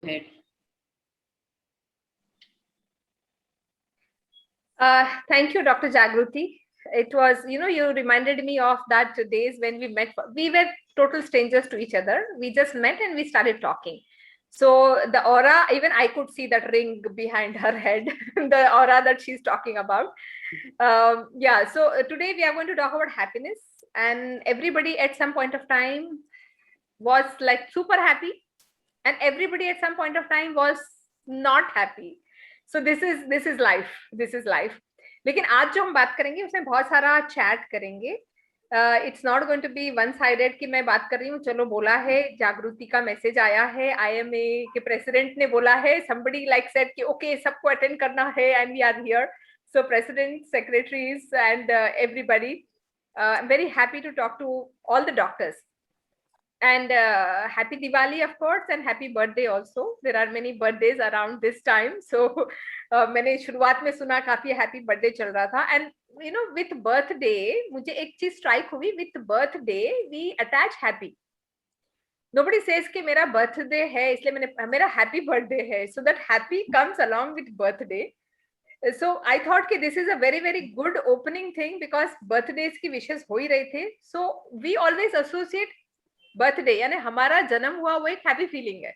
ahead. Thank you, Dr. Jagruti. It was, you reminded me of that days when we met. We were total strangers to each other. We just met and we started talking. So the aura, even I could see that ring behind her head, the aura that she's talking about. Yeah, so today we are going to talk about happiness. And everybody at some point of time was like super happy. And everybody at some point of time was not happy. So this is life. लेकिन आज जो हम बात करेंगे उसमें बहुत सारा chat करेंगे. It's not going to be one sided कि मैं बात कर रही हूँ, चलो बोला है, जागृति का मैसेज आया है, आईएमए के प्रेसिडेंट ने बोला है, somebody like said कि ओके सबको अटेंड करना है and we are here. So president, secretaries and everybody, I'm very happy to talk to all the doctors. And happy Diwali, of course, and happy birthday also. There are many birthdays around this time. So मैंने शुरुआत में सुना काफी happy birthday चल रहा था. And with birthday, मुझे एक चीज strike हुई. With birthday, we attach happy. Nobody says कि मेरा birthday है इसलिए मेरा happy birthday है. So that happy comes along with birthday. So I thought कि this is a very very good opening thing because birthdays की wishes हो ही रहे थे. So we always associate birthday यानी हमारा जन्म हुआ वो एक हैप्पी फीलिंग है.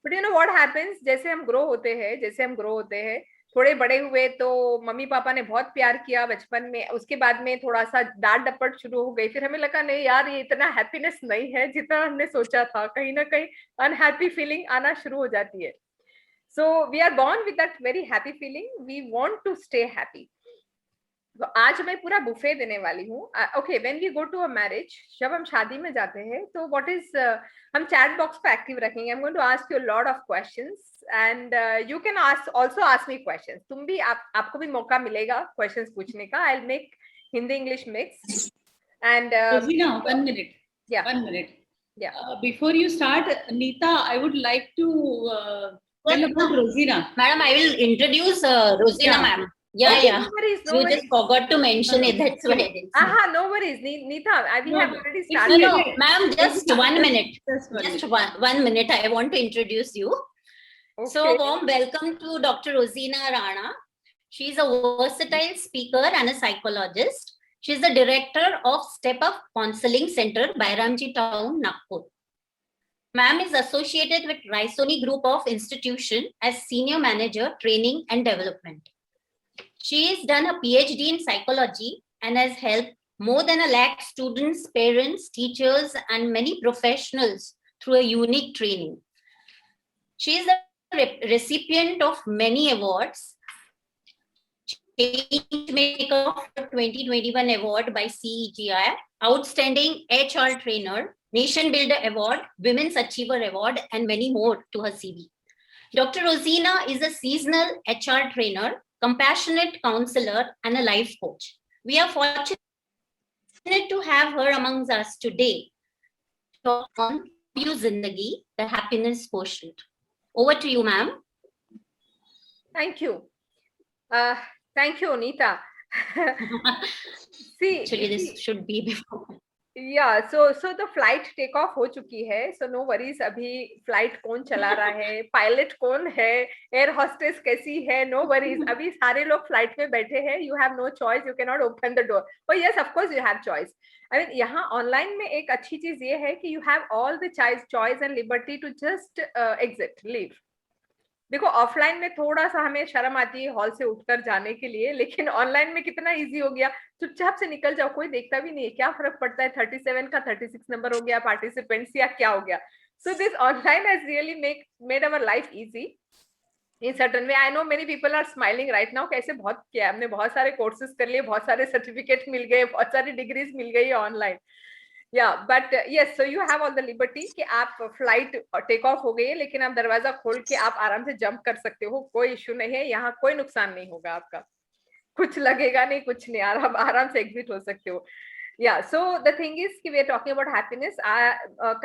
बट व्हाट हैपेंस, जैसे हम ग्रो होते हैं थोड़े बड़े हुए तो मम्मी पापा ने बहुत प्यार किया बचपन में, उसके बाद में थोड़ा सा डांट डपट शुरू हो गई, फिर हमें लगा नहीं यार ये इतना हैप्पीनेस नहीं है जितना हमने सोचा था, कहीं ना कहीं अनहैप्पी फीलिंग आना शुरू हो जाती है. So we are born with that very happy feeling, we want to stay happy. तो आज मैं पूरा बुफे देने वाली हूँ. Okay, when we go to a marriage, जब हम शादी में जाते हैं तो व्हाट इज, हम चैट बॉक्स को एक्टिव रखेंगे. I am going to ask you lot of questions and you can also ask me questions. तुम भी आपको भी मौका मिलेगा क्वेश्चंस पूछने का. I will make Hindi English mix and Rosina, 1 minute. Yeah. 1 minute. Yeah. Before you start, Neeta, I would like to tell about Rosina. Madam, I will introduce Rosina, ma'am. Yeah, okay, yeah. No worries, you just forgot to mention it. That's why. No worries, Neeta. We have already started. No, ma'am. Just 1 minute. Just one minute. I want to introduce you. Okay. So, warm welcome to Dr. Rosina Rana. She is a versatile speaker and a psychologist. She is the director of Step Up Counseling Center, Bairamji Town, Nagpur. Ma'am is associated with Raisoni Group of Institution as Senior Manager, Training and Development. She has done a PhD in psychology and has helped more than 1 lakh students, parents, teachers, and many professionals through a unique training. She is the recipient of many awards. Changemaker of 2021 award by CEGI, Outstanding HR Trainer, Nation Builder Award, Women's Achiever Award, and many more to her CV. Dr. Rosina is a seasonal HR trainer, compassionate counselor, and a life coach. We are fortunate to have her amongst us today to talk on You Zindagi, the happiness quotient. Over to you, ma'am. Thank you. Thank you, Neeta. See, actually this should be before. Yeah, so the flight take off हो चुकी है. So no worries, अभी flight कौन चला रहा है, pilot कौन है, air hostess कैसी है, no worries. अभी सारे लोग flight में बैठे हैं. You have no choice, you cannot open the door. Oh yes, of course you have choice. I mean यहाँ online में एक अच्छी चीज ये है कि you have all the choice and liberty to just exit, leave. देखो ऑफलाइन में थोड़ा सा हमें शर्म आती है हॉल से उठकर जाने के लिए, लेकिन ऑनलाइन में कितना इजी हो गया, चुपचाप से निकल जाओ, कोई देखता भी नहीं है, क्या फर्क पड़ता है 37 का 36 नंबर हो गया पार्टिसिपेंट्स या क्या हो गया. So this online has really made our life easy in certain way. I know many people are smiling right now, कैसे बहुत किया हमने, बहुत सारे कोर्सेज कर लिए, बहुत सारे सर्टिफिकेट मिल गए, बहुत सारी डिग्रीज मिल गई online. Yeah, but yes, so you have all the liberty कि आप फ्लाइट टेक ऑफ हो गई है, लेकिन आप दरवाजा खोल के आप आराम से जंप कर सकते हो, कोई इश्यू नहीं है, यहाँ कोई नुकसान नहीं होगा आपका, कुछ लगेगा नहीं, कुछ नहीं, आप आराम से एग्जिट हो सकते हो. Yeah, so the thing is कि we are talking about happiness.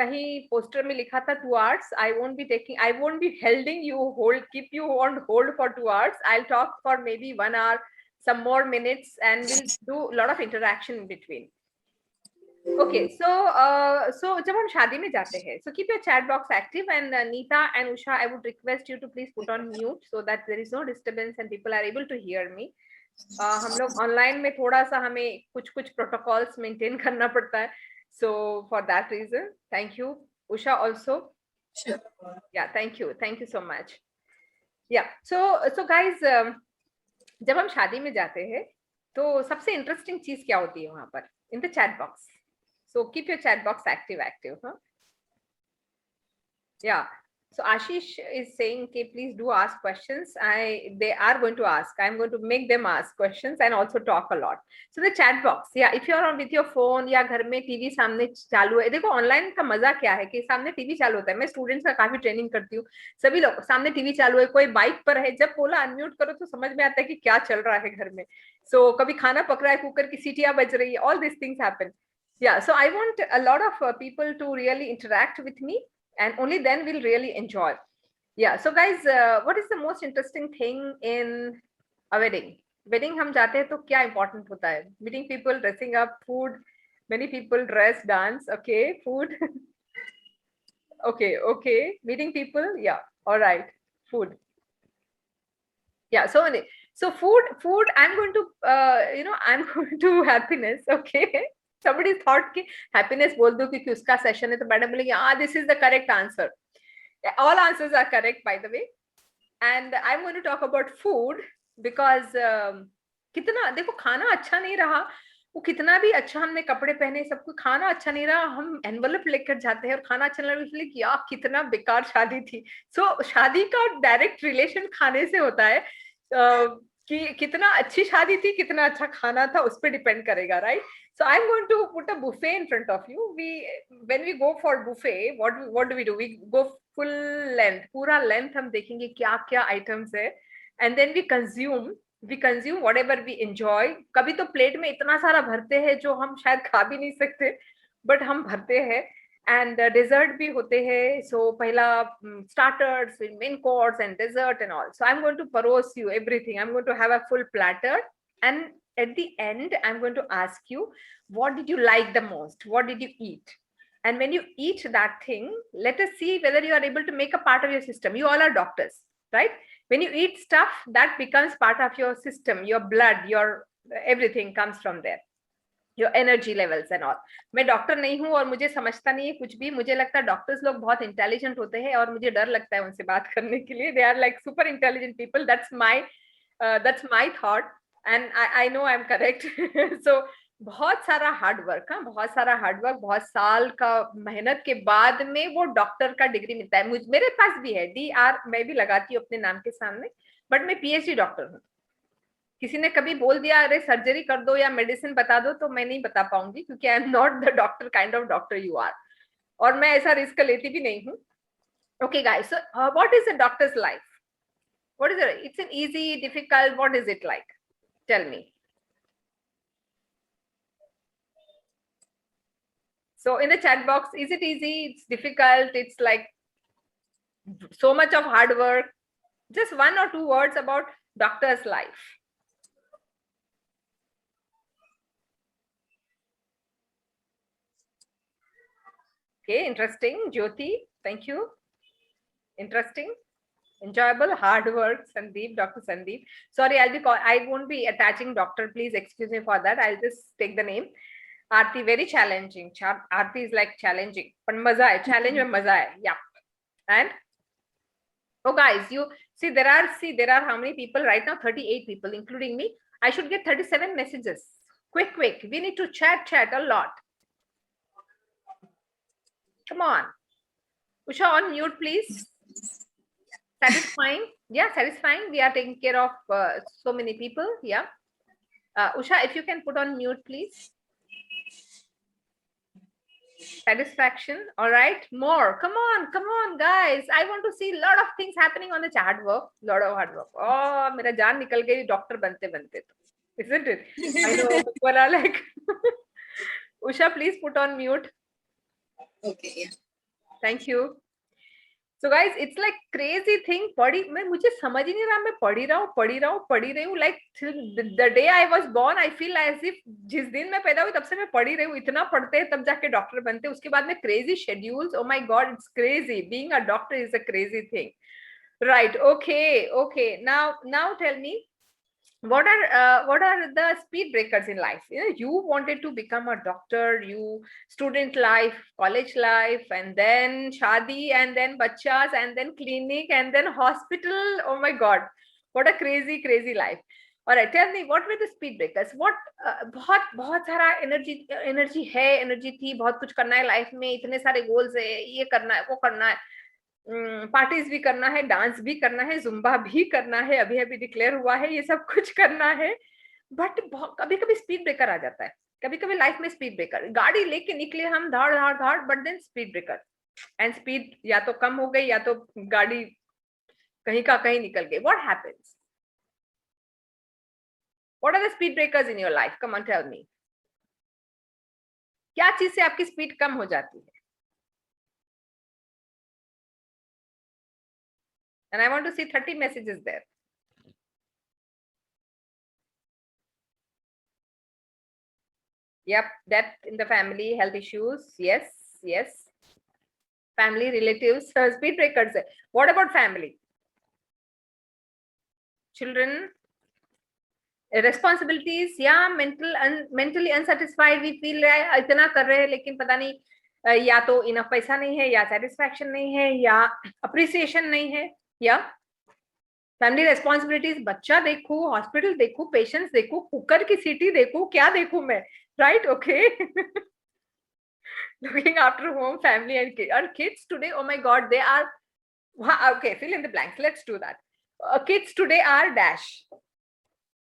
कहीं पोस्टर में लिखा था 2 hours. I won't be keep you on hold for 2 hours. I'll talk for maybe 1 hour, some more minutes, and we'll do a lot of interaction in between. Okay, so जब हम शादी में जाते हैं, so keep your chat box active, and Neeta and Usha, I would request you to please put on mute so that there is no disturbance and people are able to hear me. हम लोग online में थोड़ा सा हमें कुछ protocols maintain करना पड़ता है, so for that reason, thank you, Usha also. Sure. Yeah, thank you so much. Yeah, so guys, जब हम शादी में जाते हैं तो सबसे इंटरेस्टिंग चीज क्या होती है वहां पर? इन the chat box. So keep your chat box active, huh? Yeah. So Ashish is saying, okay, please do ask questions. They are going to ask. I'm going to make them ask questions and also talk a lot. So the chat box, yeah, if you're on with your phone या घर में TV सामने चालू है, देखो online का मजा क्या है कि सामने टीवी चालू होता है. मैं स्टूडेंट्स का काफी ट्रेनिंग करती हूँ, सभी लोग सामने टीवी चालू है, कोई बाइक पर है, जब बोला अनम्यूट करो तो समझ में आता है कि क्या चल रहा है घर में. So कभी खाना पक रहा है, कुकर की सीटियां बज रही है, all these things happen. Yeah, so I want a lot of people to really interact with me, and only then we'll really enjoy. Yeah, so guys, what is the most interesting thing in a wedding? Wedding हम जाते हैं तो क्या important होता है? Meeting people, dressing up, food. Many people dress, dance. Okay, food. Okay. Meeting people. Yeah, all right. Food. Yeah, so food. I'm going to, I'm going to happiness. Okay. Somebody thought कि happiness बोल दो क्योंकि उसका session है, तो madam बोलेंगे ah, this is the correct answer. All answers are correct, by the way. And I'm going to talk about food because कितना देखो खाना अच्छा नहीं रहा, वो कितना भी अच्छा हमने कपड़े पहने, सब कुछ खाना अच्छा नहीं रहा, हम एनवलप लेकर जाते हैं और खाना अच्छा नहीं रहा, कि यार कितना बेकार शादी थी. सो शादी का डायरेक्ट रिलेशन खाने से होता है, कि कितना अच्छी शादी थी, कितना अच्छा खाना था, उस पर डिपेंड करेगा, right? So I'm going to put a buffet in front of you. When we go for buffet, what do? We go full length, पूरा length हम देखेंगे क्या क्या items है, and then we consume whatever we enjoy. कभी तो plate में इतना सारा भरते हैं जो हम शायद खा भी नहीं सकते, but हम भरते हैं. And dessert भी होते हैं. So पहला starters, main course and dessert and all. So I'm going to peruse you everything. I'm going to have a full platter, and at the end, I'm going to ask you, what did you like the most? What did you eat? And when you eat that thing, let us see whether you are able to make a part of your system. You all are doctors, right? When you eat stuff, that becomes part of your system, your blood, your everything comes from there. Your energy levels and all. मैं doctor नहीं हूँ और मुझे समझता नहीं है कुछ भी. मुझे लगता है डॉक्टर्स लोग बहुत इंटेलिजेंट होते हैं और मुझे डर लगता है उनसे बात करने के लिए. They are like super intelligent people. That's my thought. And I know I'm correct. So बहुत सारा हार्ड वर्क, बहुत साल का मेहनत के बाद में वो डॉक्टर का डिग्री मिलता है. मेरे पास भी है DR, मैं भी लगाती हूँ अपने नाम के सामने, बट मैं PhD डॉक्टर हूँ. किसी ने कभी बोल दिया अरे सर्जरी कर दो या मेडिसिन बता दो, तो मैं नहीं बता पाऊंगी क्योंकि I am not the doctor kind of doctor you are, और मैं ऐसा रिस्क लेती भी नहीं हूँ. Okay guys, so what is a doctor's life? What is it? It's an easy, difficult, what is it like? Tell me. So in the chat box, is it easy? It's difficult? It's like so much of hard work? Just 1 or 2 words about doctor's life. Okay, interesting. Jyoti, thank you. Interesting, enjoyable, hard work. Sandeep, Dr. Sandeep. Sorry, I won't be attaching doctor. Please excuse me for that. I'll just take the name. Aarti, very challenging. Aarti is like challenging, but maza hai. Challenge mein maza hai. Yeah. And oh guys, you see there are how many people right now? 38 people, including me. I should get 37 messages. Quick. We need to chat a lot. Come on. Usha, on mute, please. Satisfying? Yeah, satisfying. We are taking care of so many people. Yeah. Usha, if you can put on mute, please. Satisfaction. All right. More. Come on, guys. I want to see a lot of things happening on the chat work. Lot of hard work. Oh, मेरा जान निकल गई doctor बनते तो. Isn't it? I know people are like. Usha, please put on mute. Okay. Yeah. Thank you. So guys, it's like crazy thing. मैं मुझे समझ ही नहीं रहा, मैं पढ़ ही रही हूँ. Like the day I was born, I feel as if जिस दिन मैं पैदा हुई तब से मैं पढ़ ही रही हूँ. इतना पढ़ते हैं तब जाके डॉक्टर बनते हैं. उसके बाद में crazy schedules. Oh my God, it's crazy. Being a doctor is a crazy thing. Right. Okay. Now tell me, what are the speed breakers in life? You wanted to become a doctor, you student life, college life, and then shadi, and then bachas, and then clinic, and then hospital. Oh my God, what a crazy life. All right, tell me, what were the speed breakers? What बहुत सारा energy है, energy थी, बहुत कुछ करना है life में, इतने सारे goals है, ये करना है, वो करना है, पार्टीज भी करना है, डांस भी करना है, जुम्बा भी करना है, अभी अभी डिक्लेयर हुआ है, ये सब कुछ करना है. बट कभी कभी स्पीड ब्रेकर आ जाता है, कभी कभी लाइफ में स्पीड ब्रेकर. गाड़ी लेके निकले हम धाड़, but then speed breaker, and speed या तो कम हो गई या तो गाड़ी कहीं का कहीं निकल गई. What happens? What are the speed breakers in your life? Come on, tell me. क्या चीज से आपकी स्पीड कम हो जाती है? And I want to see 30 messages there. Yep, that in the family, health issues. Yes. Family, relatives, speed breakers. What about family? Children, responsibilities. Yeah, mentally unsatisfied. We feel इतना कर रहे हैं लेकिन पता नहीं या तो इनफ पैसा नहीं है, या सेटिस्फैक्शन नहीं है, या अप्रिसिएशन नहीं है, या फैमिली रेस्पॉन्सिबिलिटीज. बच्चा देखू, हॉस्पिटल देखू, पेशेंट्स देखू, कुकर की सीटी देखू, क्या देखू मैं? Right, okay. Looking after home, family, and kids today. Oh my God, they are okay. Fill in the blanks. Let's do that. Kids today are dash.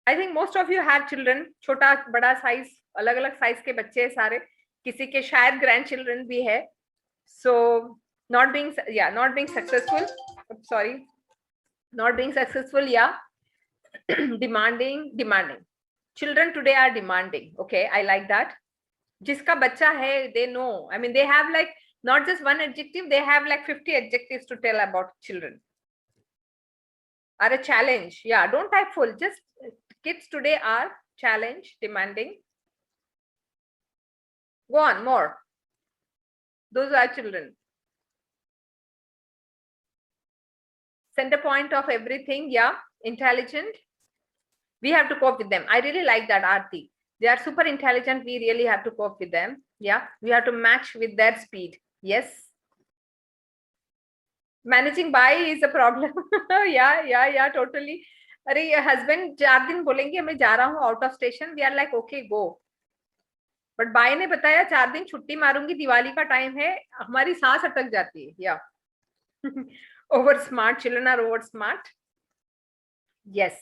I think most of you have children. छोटा बड़ा size, अलग अलग size के बच्चे सारे. किसी के शायद ग्रैंड चिल्ड्रन भी है. So not being successful. Sorry. Not being successful, yeah. demanding. Children today are demanding. Okay, I like that. जिसका बच्चा है, they know. I mean, they have like not just one adjective, they have like 50 adjectives to tell about children. Are a challenge. Yeah, don't type full. Just kids today are challenge, demanding. Go on, more. Those are children. Center point of everything, yeah. Intelligent. We have to cope with them. I really like that, Aarti. They are super intelligent. We really have to cope with them. Yeah, we have to match with their speed. Yes. Managing by is a problem. yeah, totally. अरे ये husband 4 दिन बोलेंगे मैं जा रहा हूँ out of station. We are like okay, go. But बाय ने बताया 4 दिन छुट्टी मारूंगी, दिवाली का टाइम है, हमारी सांस अटक जाती है. Yeah. Over smart. Children are over smart. Yes.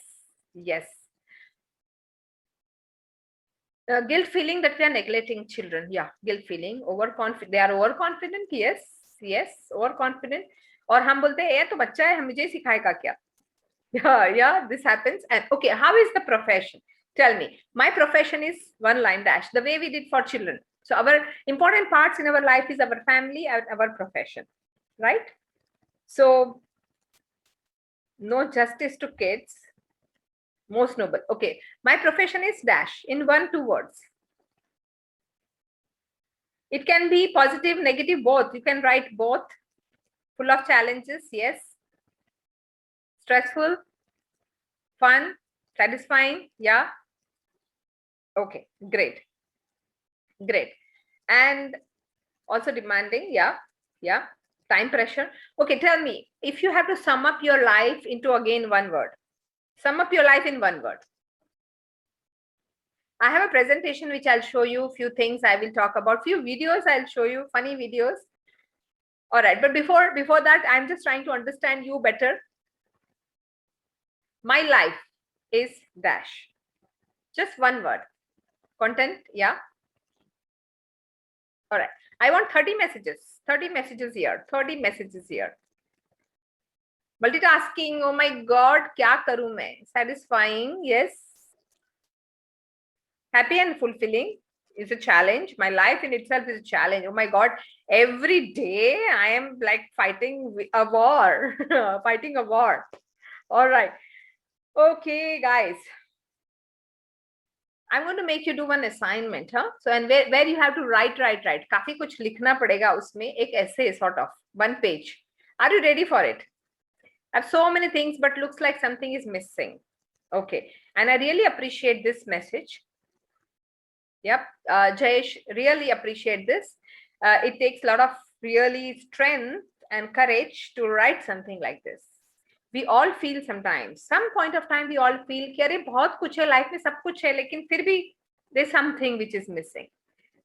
Guilt feeling that we are neglecting children. Yeah, guilt feeling. Overconfident. They are overconfident. Yes, overconfident. और हम बोलते हैं ये तो बच्चा है, हम मुझे सिखाएगा क्या? Yeah, this happens. And okay, how is the profession? Tell me. My profession is one line dash. The way we did for children. So our important parts in our life is our family and our profession, right? So no justice to kids. Most noble. Okay, my profession is dash in 1-2 words. It can be positive, negative, both. You can write both. Full of challenges, yes. Stressful, fun, satisfying, yeah. Okay, great. And also demanding, yeah. Time pressure. Okay, tell me, if you have to sum up your life into again one word. Sum up your life in one word. I have a presentation which I'll show you, few things I will talk about, few videos I'll show you, funny videos. All right, but before that, I'm just trying to understand you better. My life is dash. Just one word. Content, yeah. All right. I want 30 messages. 30 messages here. 30 messages here. Multitasking. Oh my God. Kya karu main? Satisfying. Yes. Happy and fulfilling. is a challenge. My life in itself is a challenge. Oh my God, every day I am like fighting a war, fighting a war. All right. Okay, guys. I'm going to make you do one assignment, huh? So, and where you have to write. काफी कुछ लिखना पड़ेगा उसमें, एक essay sort of, 1 page. Are you ready for it? I have so many things, but looks like something is missing. Okay. And I really appreciate this message. Yep. Jayesh, really appreciate this. It takes a lot of really strength and courage to write something like this. We all feel sometimes, some point of time we all feel कि अरे बहुत कुछ है life में, सब कुछ है, लेकिन फिर भी there's something which is missing.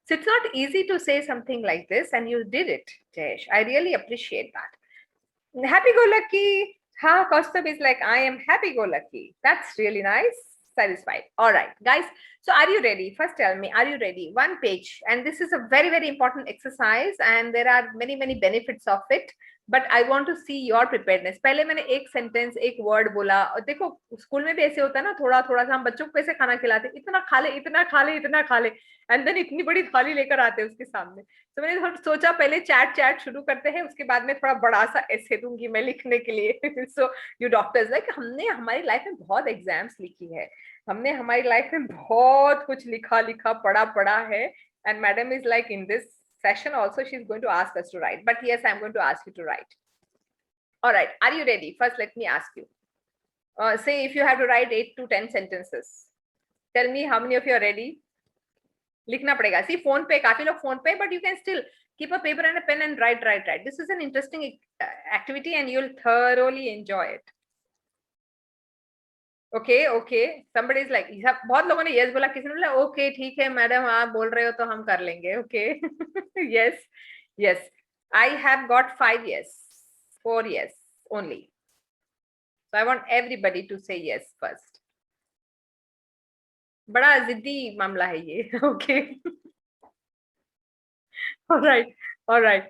So it's not easy to say something like this, and you did it, Jayesh. I really appreciate that. Happy go lucky. Ha, Kaustubh is like, I am happy go lucky. That's really nice. Satisfied. All right, guys. So are you ready? First tell me, are you ready? 1 page. And this is a very, very important exercise, and there are many, many benefits of it. But I want to see your preparedness. पहले मैंने एक sentence, एक word बोला, और देखो school में भी ऐसे होता है ना, थोड़ा थोड़ा सा हम बच्चों को कैसे खाना खिलाते, इतना खा ले, इतना खा ले, इतना खा ले, एंड देन इतनी बड़ी थाली लेकर आते हैं उसके सामने. तो मैंने थोड़ा सोचा पहले चैट शुरू करते हैं, उसके बाद में थोड़ा बड़ा सा ऐसे दूंगी मैं लिखने के लिए. सो यू डॉक्टर्स, लाइक हमने हमारी लाइफ में बहुत एग्जाम्स लिखी है, हमने हमारी लाइफ में बहुत कुछ लिखा पढ़ा है, and madam is like in this session also she's going to ask us to write, but yes, I'm going to ask you to write. All right, are you ready? First let me ask you, say if you have to write 8 to 10 sentences, tell me how many of you are ready. लिखना पड़ेगा. See, phone पे काफी लोग phone पे, but you can still keep a paper and a pen and write. This is an interesting activity and you'll thoroughly enjoy it. Okay, somebody is like, बहुत लोगों ने yes बोला, किसी ने बोला okay ठीक है मैडम आप बोल रहे हो तो हम कर लेंगे. Okay. yes, I have got 5 yes, 4 yes only. So I want everybody to say yes first. बड़ा जिद्दी मामला है ये. Okay. all right.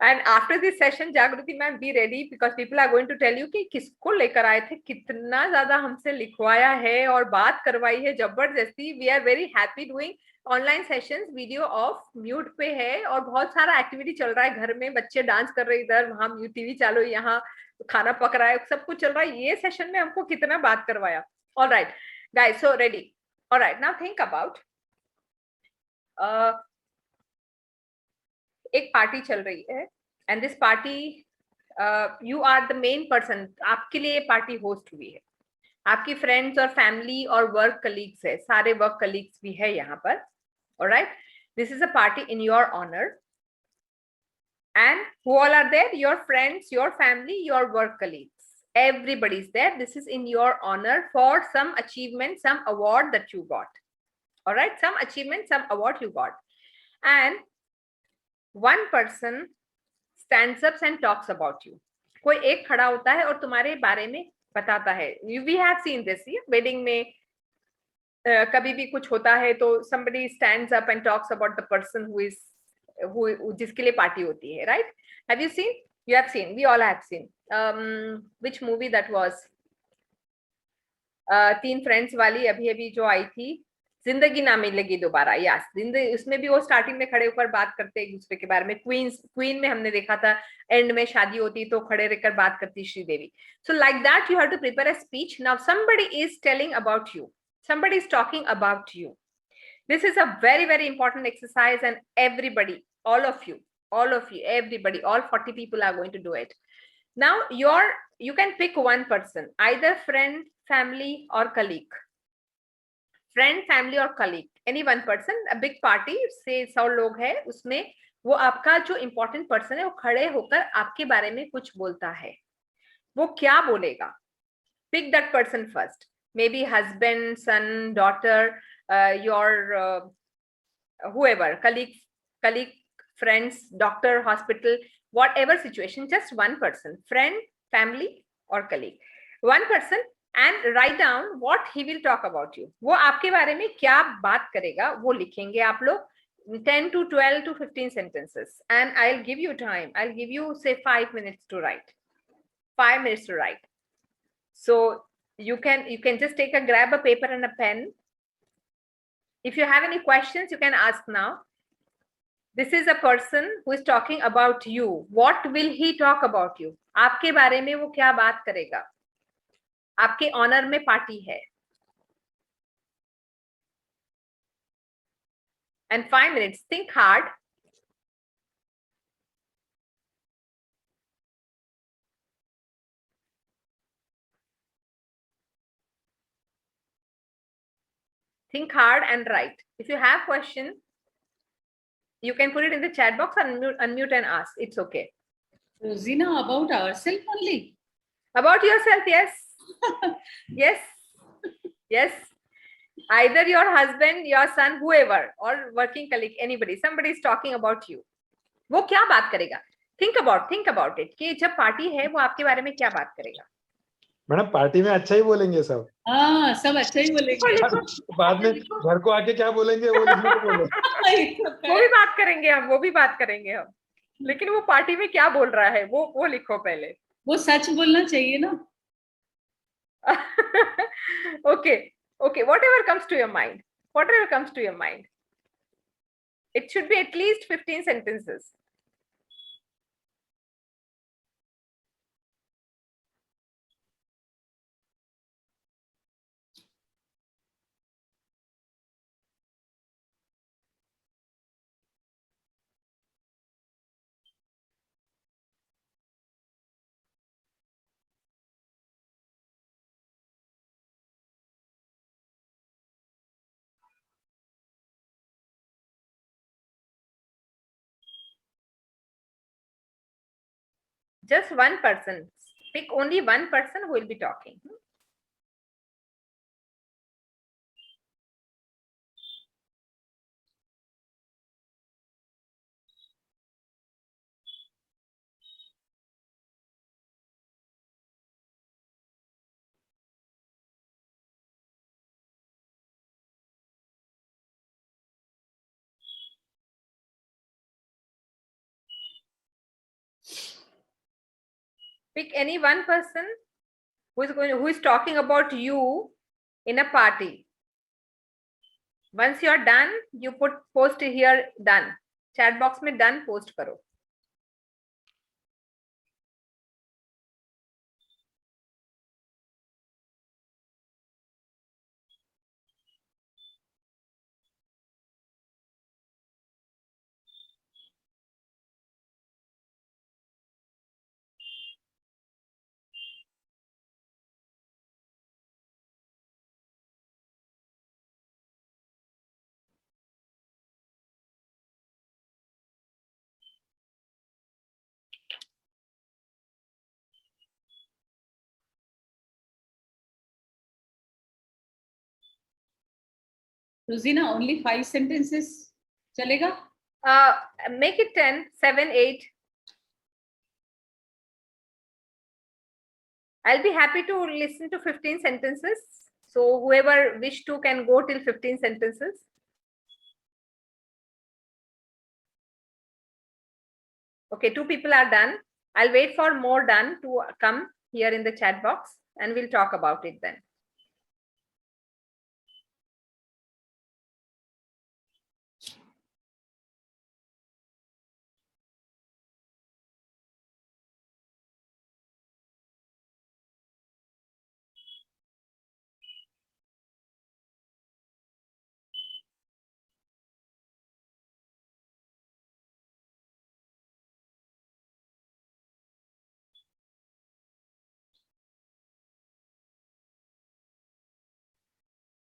And after this session, Jagruti ma'am, be ready, because people are going to tell you कि किसको लेकर आए थे, कितना ज्यादा हमसे लिखवाया है और बात करवाई है जबरदस्ती. We are very happy doing online sessions. Video of mute पे है और बहुत सारा एक्टिविटी चल रहा है घर में, बच्चे डांस कर रहे इधर, वहां टीवी चालू, यहाँ खाना पक रहा है, सब कुछ चल रहा है. ये सेशन में हमको कितना बात करवाया. All right, guys, so ready. All right, now think about एक पार्टी चल रही है, and this party you are the main person. आपके लिए पार्टी होस्ट हुई है, आपकी फ्रेंड्स और फैमिली और वर्क कलीग्स है, सारे वर्क कलीग्स भी है यहाँ पर. Alright, this is a party in your honour, and who all are there? Your friends, your family, your work colleagues, everybody is there. This is in your honor for some achievement, some award that you got. All right, some achievement, some award you got. And one person stands up and talks about you. कोई एक खड़ा होता है और तुम्हारे बारे में बताता है. We have seen this, wedding में कभी भी कुछ होता है तो somebody stands up and talks about the person who जिसके लिए पार्टी होती है. Right? Have you seen? You have seen. We all have seen. Which movie that was? 3 friends वाली अभी जो आई थी, जिंदगी ना मिलेगी दोबारा. यस, जिंदगी, उसमें भी वो स्टार्टिंग में खड़े होकर बात करते एक दूसरे के बारे में. क्वीन में हमने देखा था, एंड में शादी होती तो खड़े रहकर बात करती Sridevi. So like that you have to prepare a speech. Now somebody is telling about you, somebody is talking about you. This is a very, very important exercise, and everybody, all of you, everybody, all 40 people are going to do it. Now you can pick one person, either friend, family or colleague. Friend, family or colleague, any one person. A big party से 100 लोग है, उसमें वो आपका जो important person है वो खड़े होकर आपके बारे में कुछ बोलता है. वो क्या बोलेगा? Pick that person first. Maybe husband, son, daughter, your whoever, colleague, friends, doctor, hospital, whatever situation, just one person, friend, family or colleague. One person, and write down what he will talk about you. वो आपके बारे में क्या बात करेगा वो लिखेंगे आप लोग. 10 to 12 to 15 sentences, and I'll give you time. I'll give you say 5 minutes to write. 5 minutes to write. So you can just grab a paper and a pen, If you have any questions, you can ask now. This is a person who is talking about you. What will he talk about you? आपके बारे में वो क्या बात करेगा? आपके honour में party है. And 5 minutes. Think hard. Think hard and write. If you have question, you can put it in the chat box and unmute and ask. It's okay. Rosina, about ourselves only. About yourself, yes. Yes. Yes. Either your husband, your son, whoever, or working colleague, anybody, somebody is talking about you. वो क्या बात करेगा? Think about it. कि जब party है वो आपके बारे में क्या बात करेगा? मैडम पार्टी में अच्छा ही बोलेंगे सब. हाँ, सब अच्छा ही बोलेंगे. बाद में घर को आके क्या बोलेंगे वो लिखने को बोलो. वो भी बात करेंगे हम. लेकिन वो पार्टी में क्या बोल रहा है वो लिखो पहले. वो सच बोलना चाहिए ना. Okay. Whatever comes to your mind. It should be at least 15 sentences. Just one person. Pick only one person who will be talking. Pick any one person who is talking about you in a party. Once you are done, you post here done. Chat box में done post करो. Rosina, only 5 sentences. चलेगा? Make it 10, 7, 8. I'll be happy to listen to 15 sentences. So whoever wish to can go till 15 sentences. Okay, 2 people are done. I'll wait for more done to come here in the chat box and we'll talk about it then.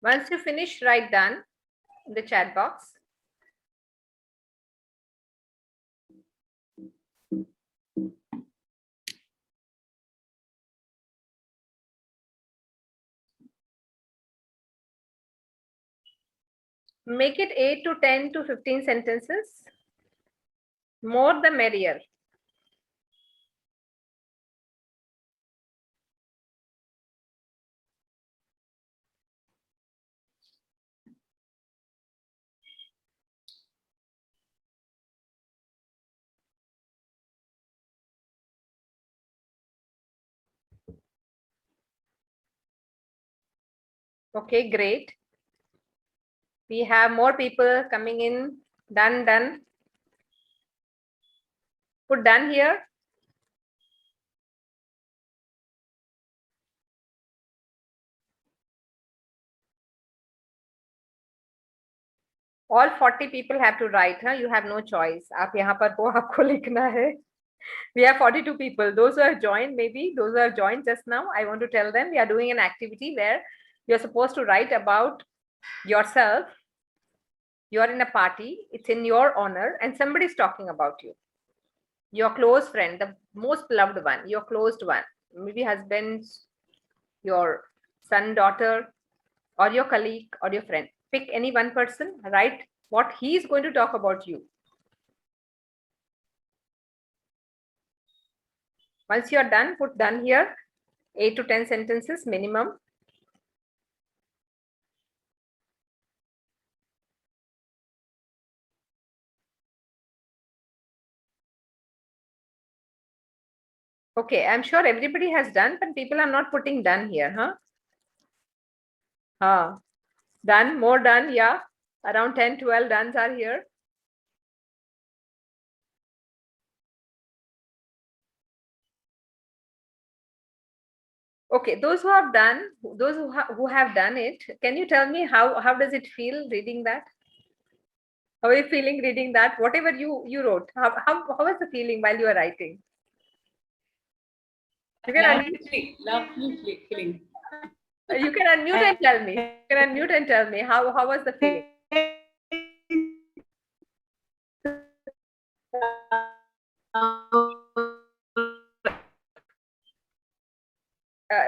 Once you finish, write done in the chat box. Make it 8 to 10 to 15 sentences. More the merrier. Okay, great. We have more people coming in. Done, done. Put done here. All 40 people have to write. Huh? You have no choice. आप यहाँ पर हो, आपको लिखना है. We have 42 people. Those who have joined, maybe those who have joined just now, I want to tell them we are doing an activity where you're supposed to write about yourself. You're in a party, it's in your honor, and somebody's talking about you. Your close friend, the most beloved one, your closed one, maybe husband, your son, daughter, or your colleague, or your friend. Pick any one person, write what he is going to talk about you. Once you're done, put done here. 8 to 10 sentences minimum. Okay, I'm sure everybody has done, but people are not putting done here, huh? Done, more done, yeah. Around 10, 12 dones are here. Okay, those who have done, those who have done it, can you tell me how does it feel reading that? How are you feeling reading that? Whatever you wrote, how was the feeling while you were writing? You can Lovely feeling. You can unmute and tell me. You can unmute and tell me how was the feeling?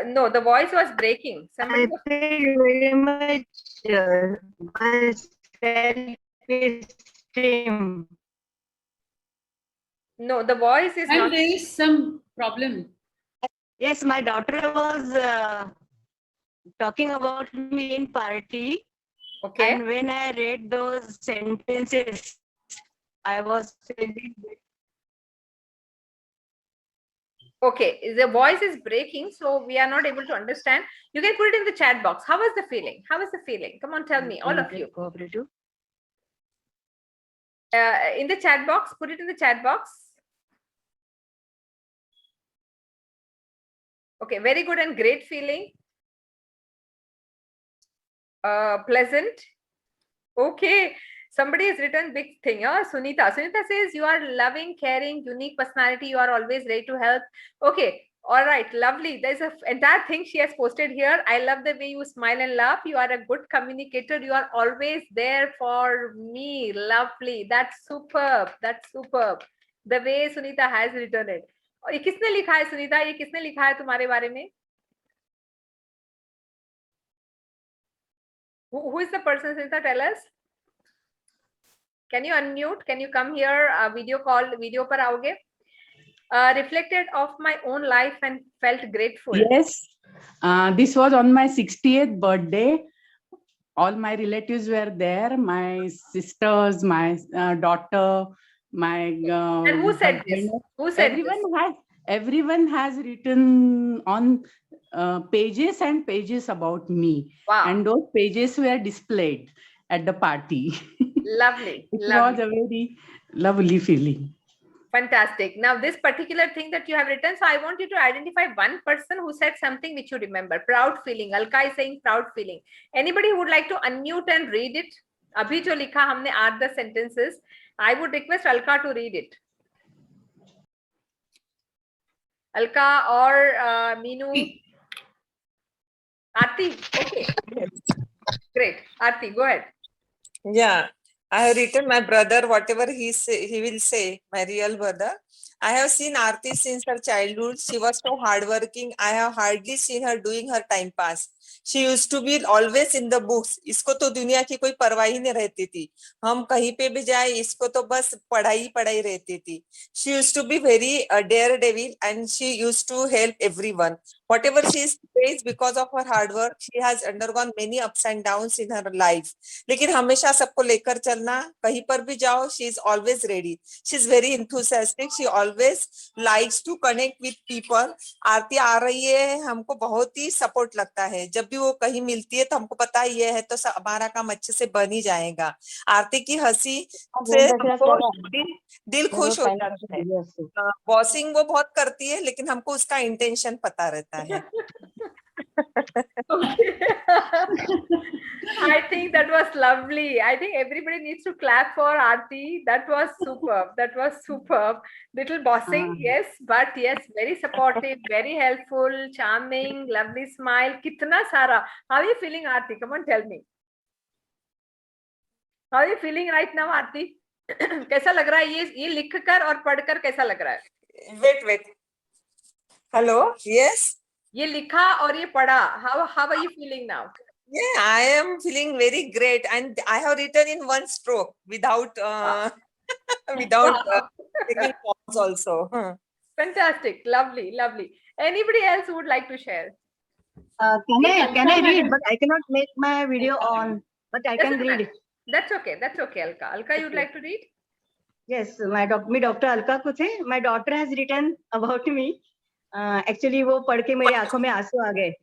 No, the voice was breaking. Somebody I feel very much self-esteem. No, the voice is And not. there is some problem. Yes, my daughter was talking about me in party, Okay. and when I read those sentences, I was feeling. Okay, the voice is breaking, so we are not able to understand. You can put it in the chat box. How was the feeling? How was the feeling? Come on, tell me, all of you. Cooperative. In the chat box, put it in the chat box. Okay, very good and great feeling. Pleasant. Okay, somebody has written big thing. Sunita. Sunita says you are loving, caring, unique personality. You are always ready to help. Okay, all right, lovely. There's an entire thing she has posted here. I love the way you smile and laugh. You are a good communicator. You are always there for me. Lovely. That's superb. That's superb. The way Sunita has written it. ये किसने लिखा है सुनीता? ये किसने लिखा है तुम्हारे बारे में? Who is the person, Sunita? Tell us. Can you unmute? Can you come here? Video call, video पर आओगे? Reflected of my own life and felt grateful. Yes, this was on my 60th birthday. All my relatives were there. My sisters, my daughter, my. And who said this? Who said this? Everyone has written on pages and pages about me. Wow. And those pages were displayed at the party. Lovely. It lovely. was a very lovely feeling. Fantastic. Now, this particular thing that you have written, so I want you to identify one person who said something which you remember. Proud feeling. Alka is saying proud feeling. Anybody who would like to unmute and read it? Abhi jo likha humne 8-10 sentences. I would request Alka to read it. Alka or Meenu? Aarti. Okay. Great. Aarti, go ahead. Yeah, I have written my brother, whatever he will say, my real brother. I have seen Aarti since her childhood. She was so hardworking. I have hardly seen her doing her time pass. She used to be always in the books. इसको तो दुनिया की कोई परवाह ही नहीं रहती थी. हम कहीं पे भी जाए, इसको तो बस पढ़ाई पढ़ाई रहती थी. She used to be very daredevil and she used to help everyone. Whatever she is says because of her hard work, she has undergone many ups and downs in her life. लेकिन हमेशा सबको लेकर चलना, कहीं पर भी जाओ, she is always ready. She is very enthusiastic. She always likes to connect with people. आरती आ रही है, हमको बहुत ही सपोर्ट लगता है. जब भी वो कहीं मिलती है तो हमको पता ही है तो हमारा काम अच्छे से बन ही जाएगा. आरती की हंसी से हमको दिल खुश हो जाता है. बॉसिंग वो बहुत करती है लेकिन हमको उसका इंटेंशन पता रहता है. I think that was lovely. I think everybody needs to clap for Aarti. That was superb. That was superb. Little bossing, yes, but yes, very supportive, very helpful, charming, lovely smile. Kitna sara. How are you feeling, Aarti? Come on, tell me. How are you feeling right now, Aarti? कैसा लग रहा है ये लिख कर और पढ़कर कैसा लग रहा है? Wait. Hello. Yes. ये लिखा और ये पढ़ा. How are you feeling now? Yeah, I am feeling very great, and I have written in one stroke without taking pause also. Fantastic, lovely. Anybody else who would like to share? Can I read? But I cannot make my video on. But I can read. That's okay, Alka. Alka, you'd like to read? Yes, my doctor Alka कुछ है. My daughter has written about me. Actually, वो पढ़ के मेरी आंखों में आंसू आ गए.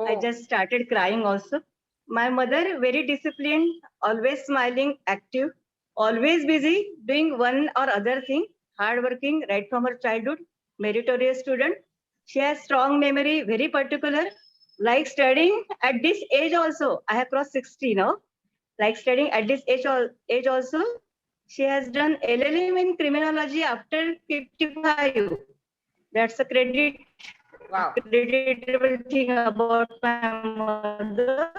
I just started crying also. My mother, very disciplined, always smiling, active, always busy, doing one or other thing, hardworking right from her childhood, meritorious student. She has strong memory, very particular, like studying at this age also. I have crossed 60 now. Like studying at this age also. She has done LLM in criminology after 55. That's a creditable thing about my mother.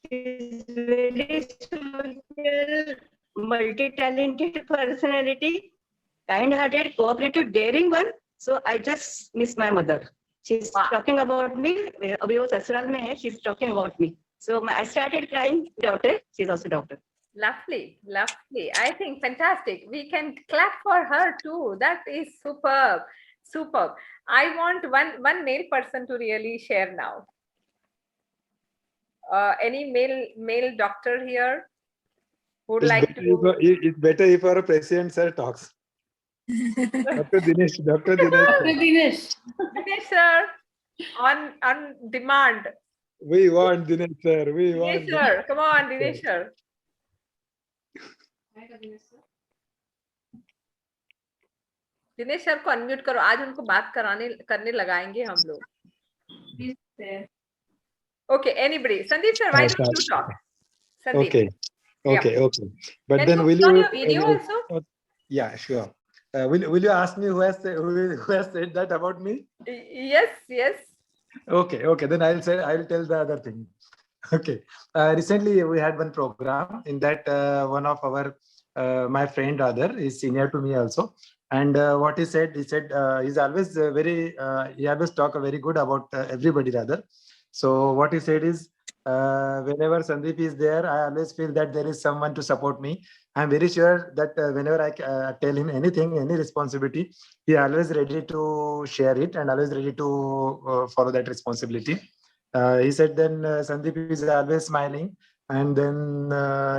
She's very social, multi-talented personality, kind-hearted, cooperative, daring one. So I just miss my mother. She's talking about me. अभी वो ससुराल में है. She's talking about me. So I started crying. Daughter, she's also doctor. Lovely. I think fantastic. We can clap for her too. That is superb. I want one male person to really share now. Any male doctor here who would like to? It's better if our president sir talks. Dr. Dinesh. Dinesh. Dinesh sir, on demand. We want Dinesh sir. Dinesh sir, come on, Dinesh sir. Dinesh sir को unmute करो. आज उनको बात करने लगाएंगे हम लोग. Okay, anybody? Sandeep sir, why don't you talk? Sandeep. Okay. But Can then you will put on you? your video also? Yeah, sure. Will you ask me who has said that about me? Yes. Okay. Then I'll tell the other thing. Okay. Recently we had one program in that one of our my friend rather is senior to me also, and what he said he's always he always talk very good about everybody rather. So what he said is whenever Sandeep is there, I always feel that there is someone to support me. I'm very sure that whenever I tell him anything, any responsibility, he always ready to share it and always ready to follow that responsibility. He said then Sandeep is always smiling, and then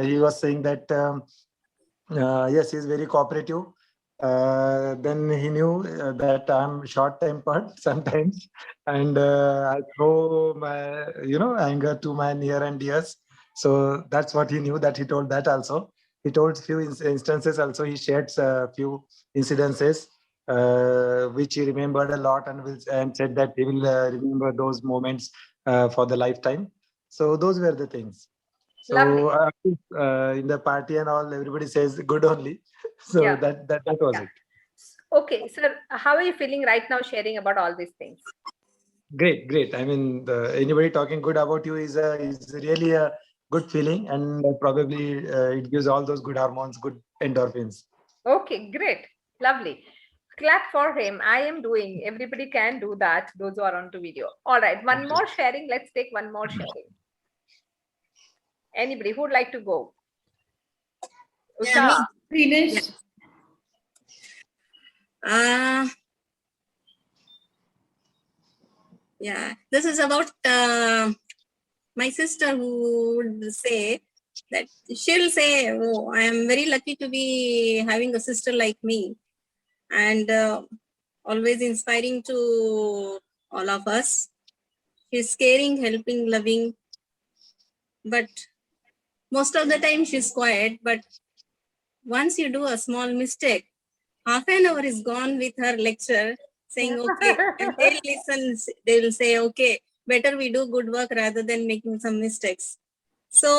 he was saying that yes, he's very cooperative. Then he knew that I'm short-tempered sometimes, and I throw my anger to my near and dears. So that's what he knew. That he told that also. He told few instances also. He shared a few incidences which he remembered a lot, and said that he will remember those moments for the lifetime. So those were the things. So in the party and all, everybody says good only. So that was it. Okay, sir, how are you feeling right now sharing about all these things? Great. I mean, anybody talking good about you is really a good feeling, and probably it gives all those good hormones, good endorphins. Okay, great. Lovely. Clap for him. I am doing. Everybody can do that. Those who are on to video. All right. One more sharing. Let's take one more sharing. Anybody who would like to go? Usha. Dinesh. Yeah, this is about my sister who would say that she'll say, "Oh, I am very lucky to be having a sister like me," and always inspiring to all of us. She's caring, helping, loving, but most of the time she's quiet. But once you do a small mistake, half an hour is gone with her lecture saying, okay, and they'll listen, they'll say, okay, better we do good work rather than making some mistakes. So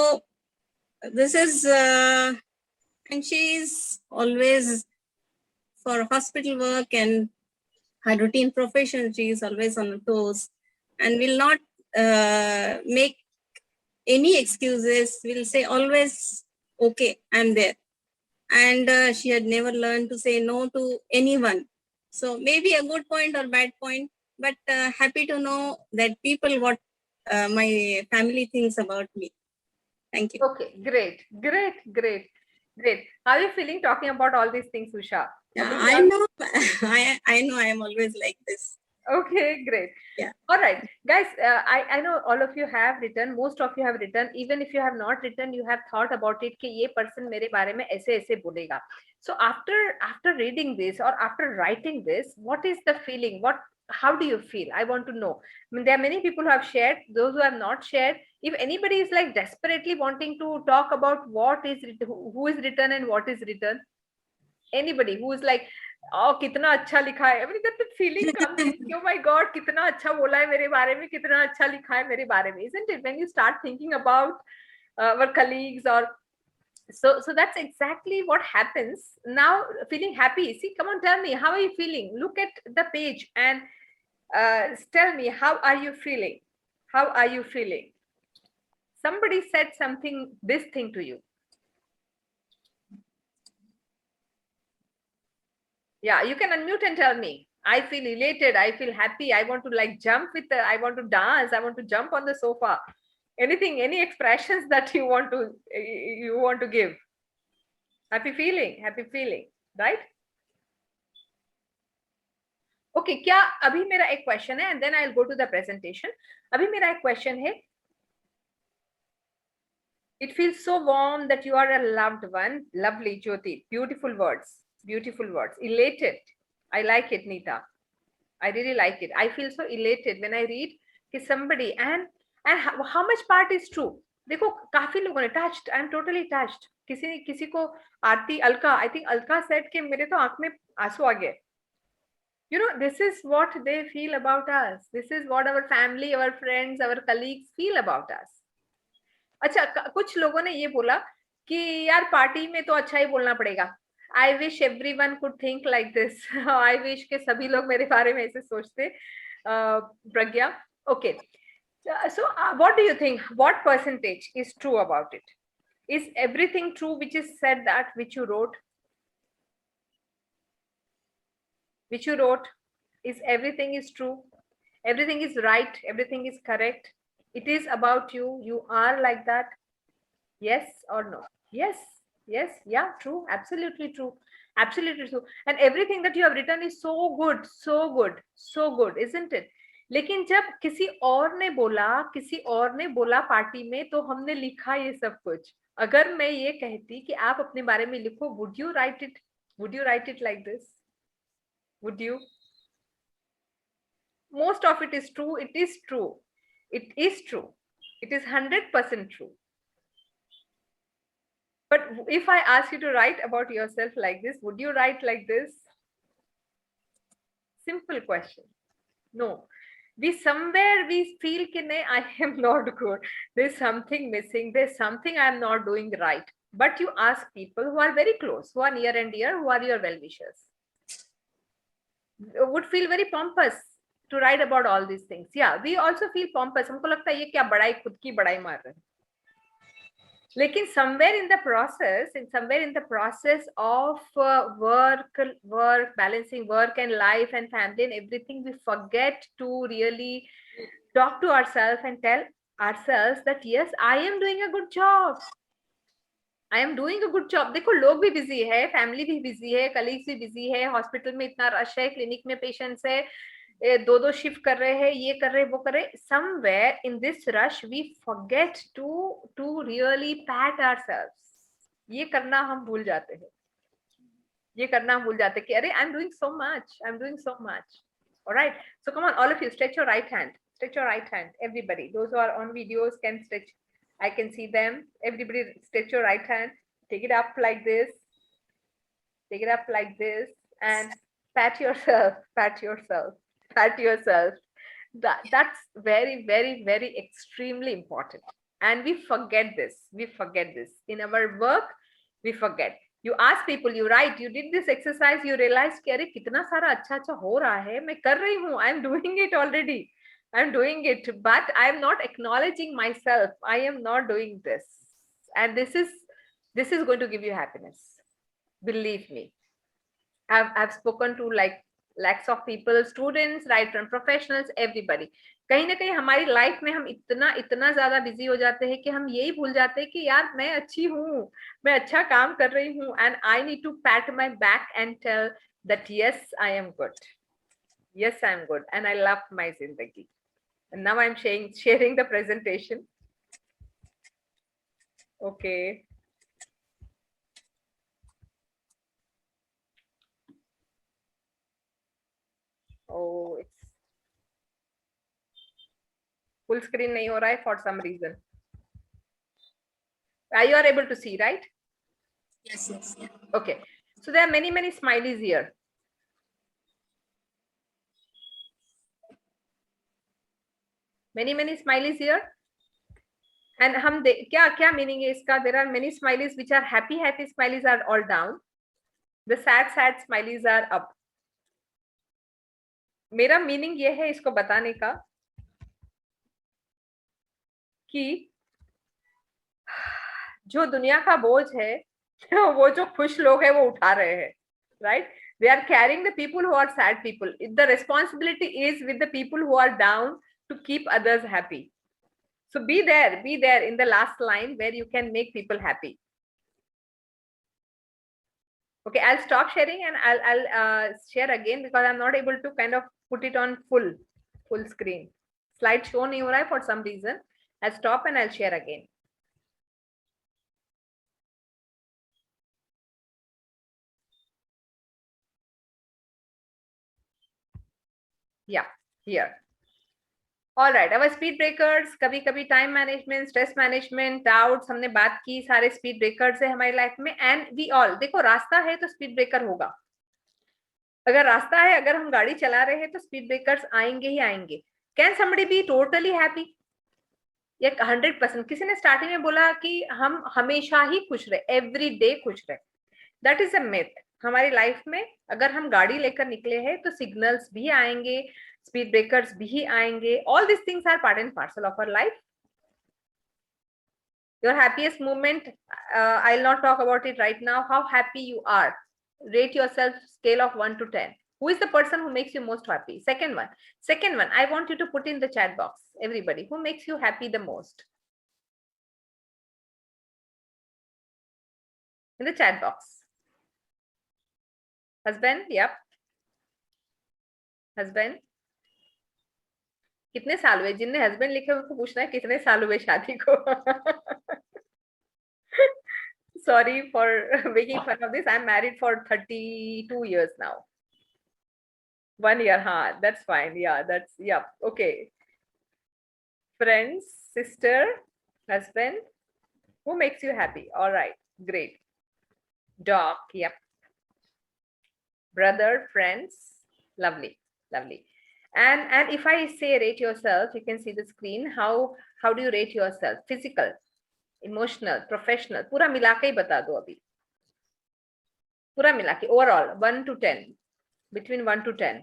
this is, and she is always for hospital work and her routine profession, she is always on her toes and will not make any excuses, will say always, okay, I'm there. And she had never learned to say no to anyone. So maybe a good point or bad point, but happy to know that people what my family thinks about me. Thank you. Okay, great. How are you feeling talking about all these things, Usha? Yeah, I know. I know. I am always like this. Okay, great. Yeah. All right, guys. I know all of you have written. Most of you have written. Even if you have not written, you have thought about it. कि ये person मेरे बारे में ऐसे ऐसे बोलेगा. So after reading this or after writing this, what is the feeling? How do you feel? I want to know. I mean, there are many people who have shared. Those who have not shared. If anybody is like desperately wanting to talk about what is written, who is written and what is written, anybody who is like, oh कितना अच्छा लिखा है, I mean that feeling comes in, oh my god कितना अच्छा बोला है मेरे बारे में, कितना अच्छा लिखा है मेरे बारे में, isn't it? When you start thinking about our colleagues or so that's exactly what happens. Now feeling happy, see, come on, tell me, how are you feeling? Look at the page and tell me, how are you feeling? Somebody said something, this thing to you. Yeah, you can unmute and tell me. I feel elated. I feel happy. I want to like jump I want to dance. I want to jump on the sofa. Anything, any expressions that you want to give. Happy feeling, right? Okay, क्या अभी मेरा एक question है and then I'll go to the presentation. अभी मेरा एक question है. It feels so warm that you are a loved one. Lovely, Jyoti. Beautiful words. Elated. I like it, Neeta. I really like it. I feel so elated when I read कि somebody and how much part is true. देखो काफी लोगों ने touched. I'm totally touched. किसी को आरती Alka, I think Alka said कि मेरे तो आंख में आंसू आ गए. You know, this is what they feel about us. This is what our family, our friends, our colleagues feel about us. अच्छा, कुछ लोगों ने ये बोला कि यार पार्टी में तो अच्छा ही बोलना पड़ेगा. I wish everyone could think like this. I wish के सभी लोग मेरे बारे में ऐसे सोचते. प्रज्ञा, okay. So what do you think? What percentage is true about it? Is everything true which is said that which you wrote? Is everything is true? Everything is right? Everything is correct? It is about you. You are like that? Yes or no? Yes, yeah, true, absolutely true. And everything that you have written is so good, isn't it? लेकिन जब किसी और ने बोला party में, तो हमने लिखा ये सब कुछ. अगर मैं ये कहती कि आप अपने बारे में लिखो, would you write it like this? Would you? Most of it is true. It is true. It is 100% true. But if I ask you to write about yourself like this, would you write like this? Simple question. No. We feel कि नहीं, I am not good. There's something missing. There's something I am not doing right. But you ask people who are very close, who are near and dear, who are your well-wishers, would feel very pompous to write about all these things. Yeah, we also feel pompous. हमको लगता है ये क्या बड़ाई, खुद की बड़ाई मार रहे हैं. लेकिन somewhere in the process of work, balancing work and life and family and everything, we forget to really talk to ourselves and tell ourselves that yes, I am doing a good job. देखो लोग भी busy है, family भी busy है, colleagues भी busy है, hospital में इतना रश है, क्लिनिक में पेशेंट्स है, दो शिफ्ट कर रहे हैं, ये कर रहे हैं, वो कर रहे हैं. Somewhere in this rush we forget to really pat ourselves. ये करना हम भूल जाते हैं. ये करना हम भूल जाते हैं कि अरे I'm doing so much, I'm doing so much. All right, so come on, all of you, stretch your right hand. Stretch your right hand, everybody. Those who are on videos can stretch. I can see them. Everybody stretch your right hand. Take it up like this. Take it up like this and pat yourself, pat yourself, pat yourself. That's very, very, very extremely important. And we forget this. We forget this. In our work, we forget. You ask people, you write, you did this exercise, you realize कि अरे कितना सारा अच्छा अच्छा हो रहा है, मैं कर रही हूँ, I'm doing it already. I'm doing it, but I'm not acknowledging myself. I am not doing this. And this is going to give you happiness. Believe me. I've spoken to like lakhs of people, students, right from professionals, everybody. कहीं ना कहीं हमारी life में हम इतना ज्यादा busy हो जाते हैं कि हम यही भूल जाते हैं कि यार मैं अच्छी हूँ, मैं अच्छा काम कर रही हूँ, and I need to pat my back and tell that yes, I am good. Yes, I am good, and I love my zindagi. And now I'm sharing the presentation. Okay. Oh, it's full screen nahi ho raha hai for some reason. You are able to see, right? Yes, yes, yeah. Okay. So there are many smileys here. Many smileys here. And हम क्या meaning है इसका? There are many smileys which are happy smileys are all down. The sad smileys are up. मेरा meaning ये है इसको बताने का कि जो दुनिया का बोझ है वो जो खुश लोग हैं वो उठा रहे हैं, right? They are carrying the people who are sad people. The responsibility is with the people who are down to keep others happy. So be there in the last line where you can make people happy. Okay, I'll stop sharing and I'll share again because I'm not able to kind of put it on full screen. Slide show nahi ho raha hai for some reason. I'll stop and I'll share again. Yeah, here. All right, our speed breakers, कभी time management, stress management, doubts, हमने बात की, सारे speed breakers है हमारी life में. And we all, देखो रास्ता है तो स्पीड ब्रेकर होगा. अगर रास्ता है, अगर हम गाड़ी चला रहे हैं तो स्पीड ब्रेकर्स आएंगे ही आएंगे. Can somebody be totally happy? या 100%? किसी ने स्टार्टिंग में बोला कि हम हमेशा ही खुश रहे, एवरी डे खुश रहे. That is a myth. हमारी लाइफ में अगर हम गाड़ी लेकर निकले हैं तो सिग्नल्स भी आएंगे, speed breakers bhi aayenge. All these things are part and parcel of our life. Your happiest moment, I'll not talk about it right now. How happy you are. Rate yourself scale of 1 to 10. Who is the person who makes you most happy? Second one, I want you to put in the chat box, everybody, who makes you happy the most? In the chat box. Husband, yep. Husband. कितने साल हुए? जिनने husband लिखे उनको पूछना है कितने साल हुए शादी को. Sorry for making fun of this. I'm married for 32 years now. 1 year, हाँ, that's fine. Yeah, okay. Friends, sister, husband, who makes you happy? All right, great. Dog, yep. Brother, friends, lovely. And if I say rate yourself, you can see the screen. How do you rate yourself? Physical, emotional, professional. पूरा मिला के ही बता दो अभी. पूरा मिला के overall 1 to 10. Between 1 to 10.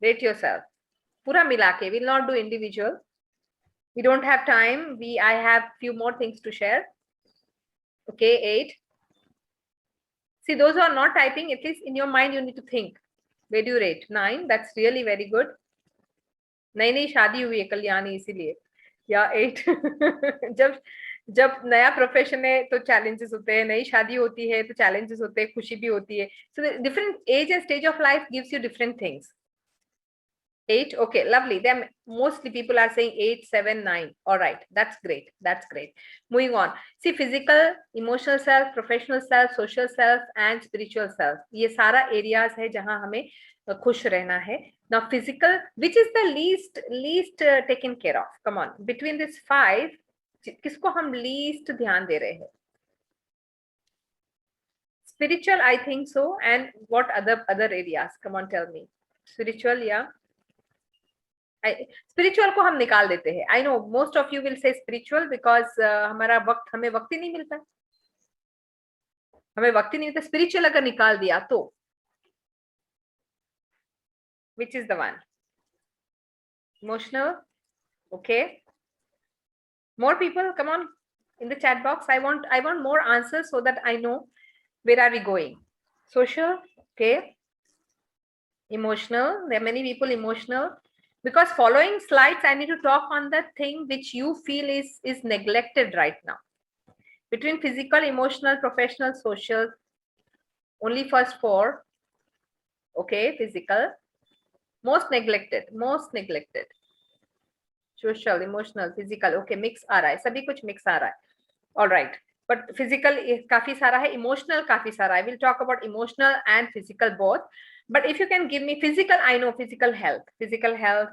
Rate yourself. पूरा मिला के. We'll not do individual. We don't have time. I have few more things to share. Okay, 8. See, those who are not typing, at least in your mind, you need to think. Where do you rate? 9. That's really very good. नहीं शादी हुई है कल्याणी इसीलिए. Yeah, 8. जब नया profession है तो challenges होते हैं, नई शादी होती है तो चैलेंजेस होते हैं, खुशी भी होती है. So different age and stage of life gives you different things. 8, okay, lovely. Then mostly people are saying 8, 7, 9. All right, that's great. That's great. Moving on. See, physical, emotional self, professional self, social self, and spiritual self. ये सारा areas है जहां हमें खुश रहना है. Now, physical, which is the least taken care of? Come on, between this 5, किसको हम least ध्यान दे रहे हैं? Spiritual, I think so. And what other areas? Come on, tell me. Spiritual, yeah. Spiritual को हम निकाल देते हैं. I know most of you will say spiritual because हमें वक्त ही नहीं मिलता, हमें वक्त ही नहीं मिलता. स्पिरिचुअल अगर निकाल दिया तो which is the one? Emotional. Okay, more people come on in the chat box. I want more answers so that I know where are we going. Social, okay, emotional. There are many people emotional. Because following slides, I need to talk on the thing which you feel is neglected right now. Between physical, emotional, professional, social, only first 4. Okay, physical. Most neglected. Social, emotional, physical. Okay, mix आ रहा है, सभी कुछ mix आ रहा है. All right. But physical काफी सारा है, emotional काफी सारा है. I will talk about emotional and physical both. But if you can give me physical, I know physical health,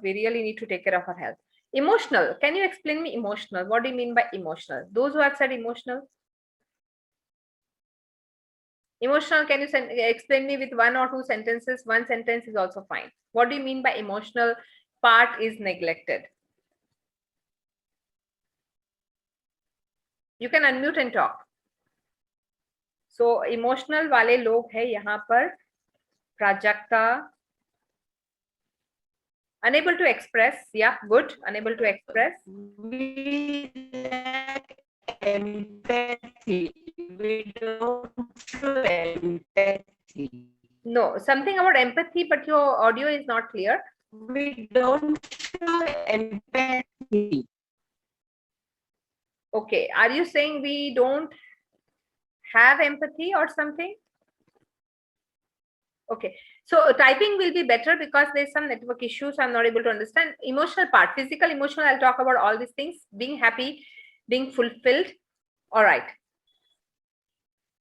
we really need to take care of our health. Emotional, can you explain me emotional? What do you mean by emotional? Those who have said emotional, can you explain me with 1 or 2 sentences? 1 sentence is also fine. What do you mean by emotional part is neglected? You can unmute and talk. So emotional वाले लोग हैं यहाँ पर. Prajakta, unable to express. Yeah, good. Unable to express. We lack empathy. We don't show empathy. No, something about empathy, but your audio is not clear. We don't show empathy. Okay, are you saying we don't have empathy or something? Okay, so typing will be better because there's some network issues. I'm not able to understand. Emotional part, physical, emotional, I'll talk about all these things. Being happy, being fulfilled. All right.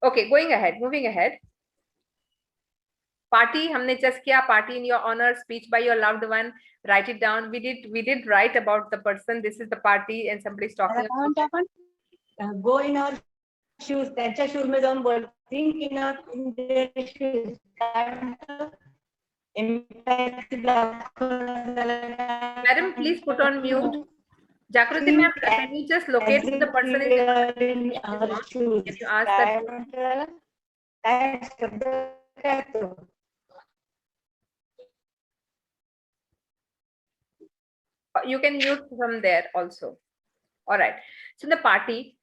Okay, going ahead, moving ahead. Party, हमने just किया. Party in your honor, speech by your loved one. Write it down. We did write about the person. This is the party, and somebody's talking about. Go in our shoes. त्यांच्या shoes में जाऊन बोल. Think in their shoes. Madam, please put on mute. Jagruti ma'am, can you just locate who the person is? In our shoes. Can you ask that? You can mute from there also. All right. So in the party,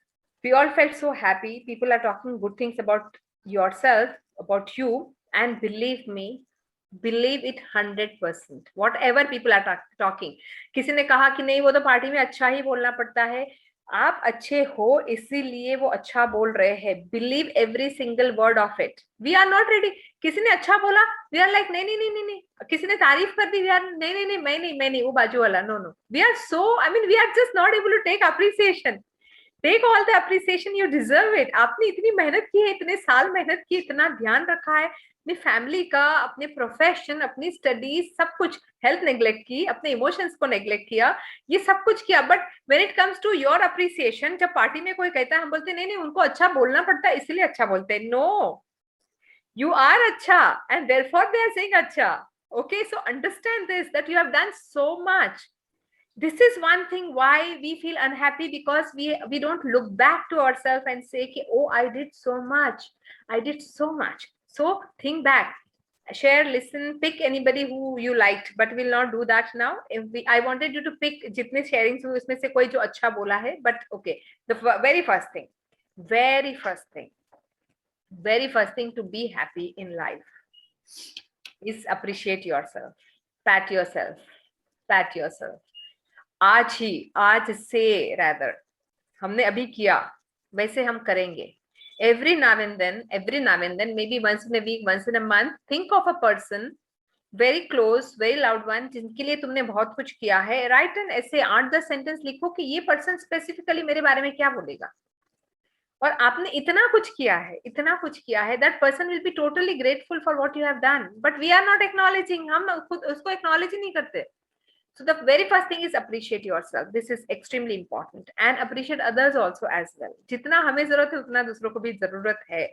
we all felt so happy. People are talking good things about yourself, about you, and believe me, believe it 100%. Whatever people are talking. किसी ने कहा कि नहीं वो तो party में अच्छा ही बोलना पड़ता है. आप अच्छे हो इसीलिए वो अच्छा बोल रहे हैं. Believe every single word of it. We are not ready. किसी ने अच्छा बोला, we are like नहीं. किसी ने तारीफ कर दी, we are नहीं मैं नहीं वो बाजू वाला. No. We are so, I mean, we are just not able to take appreciation. Take all the appreciation, you deserve it. आपने इतनी मेहनत की है, इतने साल मेहनत की, इतना ध्यान रखा है अपनी फैमिली का, अपने प्रोफेशन, अपनी स्टडीज, सब कुछ. हेल्थ नेग्लेक्ट की, अपने इमोशंस को नेग्लेक्ट किया, ये सब कुछ किया. But when it comes to your appreciation, जब पार्टी में कोई कहता है, हम बोलते नहीं उनको अच्छा बोलना पड़ता है इसलिए अच्छा बोलते हैं. नो, you are अच्छा and therefore they are saying अच्छा. Okay, so understand this, that you have done so much. This is one thing why we feel unhappy, because we don't look back to ourselves and say, oh, I did so much. So think back, share, listen, pick anybody who you liked, but we'll not do that now. I wanted you to pick जितने sharings हुए उसमें से कोई जो अच्छा बोला है. But okay, the very first thing to be happy in life is appreciate yourself. Pat yourself. आज से rather हमने अभी किया वैसे हम करेंगे. Every now and then, maybe once in a week, once in a month, think of a person very close, very loved one, जिनके लिए तुमने बहुत कुछ किया है. Write an essay, 8-10 सेंटेंस लिखो कि ये पर्सन स्पेसिफिकली मेरे बारे में क्या बोलेगा. और आपने इतना कुछ किया है, that person will be totally grateful for what you have done, but we are not acknowledging. हम खुद उसको acknowledge ही नहीं करते. So the very first thing is appreciate yourself. This is extremely important, and appreciate others also as well. जितना हमें जरूरत है उतना दूसरों को भी जरूरत है.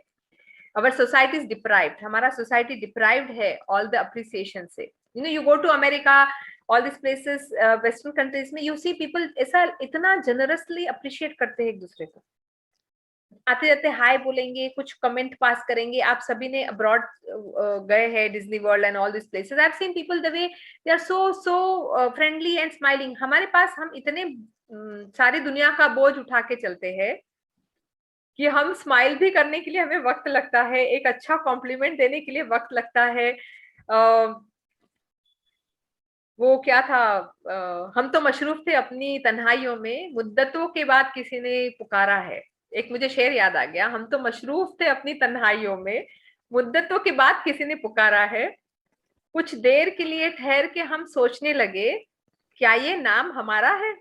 Our society is deprived. हमारा society deprived है all the appreciation से. You know, you go to America, all these places, Western countries में, you see people ऐसा इतना generously appreciate करते हैं एक दूसरे को. आते जाते हाय बोलेंगे, कुछ कमेंट पास करेंगे. आप सभी ने अब्रॉड गए हैं, Disney World and all this places. I have seen people the way they are so friendly and smiling. हमारे पास हम इतने सारी दुनिया का बोझ उठा के चलते हैं कि हम स्माइल भी करने के लिए हमें वक्त लगता है, एक अच्छा कॉम्प्लीमेंट देने के लिए वक्त लगता है. वो क्या था, हम तो मशरूफ थे अपनी तन्हाइयों में, मुद्दतों के बाद किसी ने पुकारा है. एक मुझे शेर याद आ गया, हम तो मशरूफ थे अपनी तन्हाइयों में, मुद्दतों के बाद किसी ने पुकारा है. कुछ देर के लिए ठहर के हम सोचने लगे, क्या ये नाम हमारा है.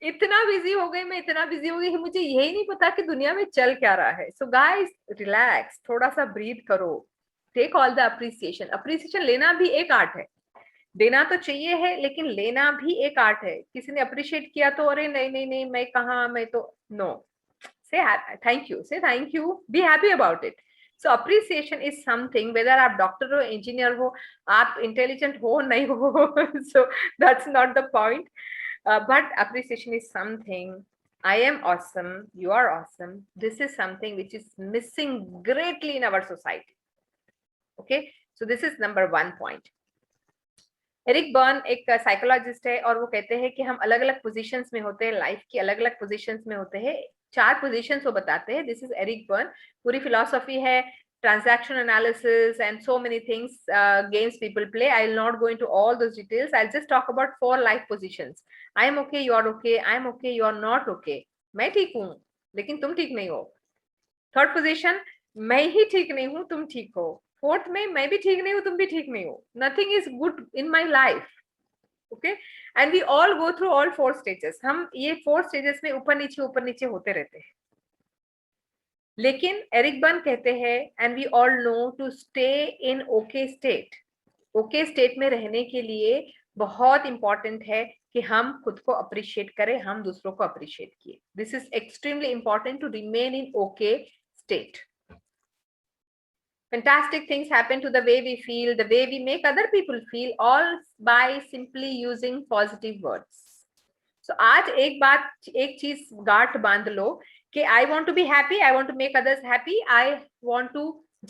इतना बिजी हो गई मैं, इतना बिजी हो गई कि मुझे यही नहीं पता कि दुनिया में चल क्या रहा है. सो गाइस, रिलैक्स, थोड़ा सा ब्रीथ करो. Take all the appreciation. Appreciation लेना भी एक आर्ट है. देना तो चाहिए है, लेकिन लेना भी एक आर्ट है. किसी ने अप्रिशिएट किया तो अरे नहीं नहीं नहीं मैं कहाँ, मैं तो no. Say thank you, be happy about it. So appreciation is something, whether आप डॉक्टर हो, इंजीनियर हो, आप इंटेलिजेंट हो नहीं हो, so that's not the point. But appreciation is something. I am awesome, you are awesome. This is something which is missing greatly in our society. Okay, so this is number 1 point. Eric Berne एक psychologist है और वो कहते हैं कि हम अलग अलग पोजीशंस में होते हैं, लाइफ की अलग अलग पोजीशंस में होते हैं. 4 पोजीशंस वो बताते हैं. This is Eric Berne. पूरी फिलॉसफी है, transaction analysis and so many things, games people play. I'll not go into all those details. I'll just talk about 4 life positions. I am okay, you are okay. I am okay, you are not okay. मैं ठीक हूँ लेकिन तुम ठीक नहीं हो. 3rd position, मैं ही ठीक नहीं हूँ, तुम ठीक हो. 4th में, मैं भी ठीक नहीं हूँ, तुम भी ठीक नहीं हो. Nothing is good in my life. Okay, and we all go through all 4 stages. हम ये 4 stages में ऊपर नीचे होते रहते हैं. लेकिन एरिक बर्न कहते हैं, and we all know, to stay in okay state. Okay state में रहने के लिए बहुत इंपॉर्टेंट है कि हम खुद को अप्रिशिएट करें, हम दूसरों को अप्रिशिएट किए. This is extremely important to remain in okay state. Fantastic things happen to the way we feel, the way we make other people feel, all by simply using positive words. So आज एक चीज गांठ बांध लो कि I want to be happy, I want to make others happy, I want to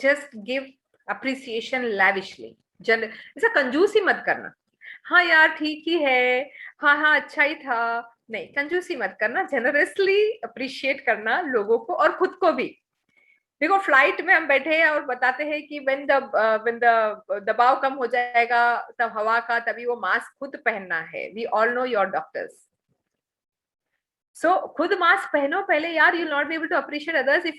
just give appreciation lavishly. ऐसा कंजूसी मत करना. हाँ यार ठीक ही है, हाँ अच्छा ही था. नहीं, कंजूसी मत करना. जनरसली अप्रिशिएट करना लोगों को और खुद को भी. देखो, फ्लाइट में हम बैठे हैं और बताते हैं कि when the दबाव कम हो जाएगा तब हवा का, तभी वो मास्क खुद पहनना है. We all know your doctors. So खुद मास्क पहनो पहले यार. You will not be able to appreciate others if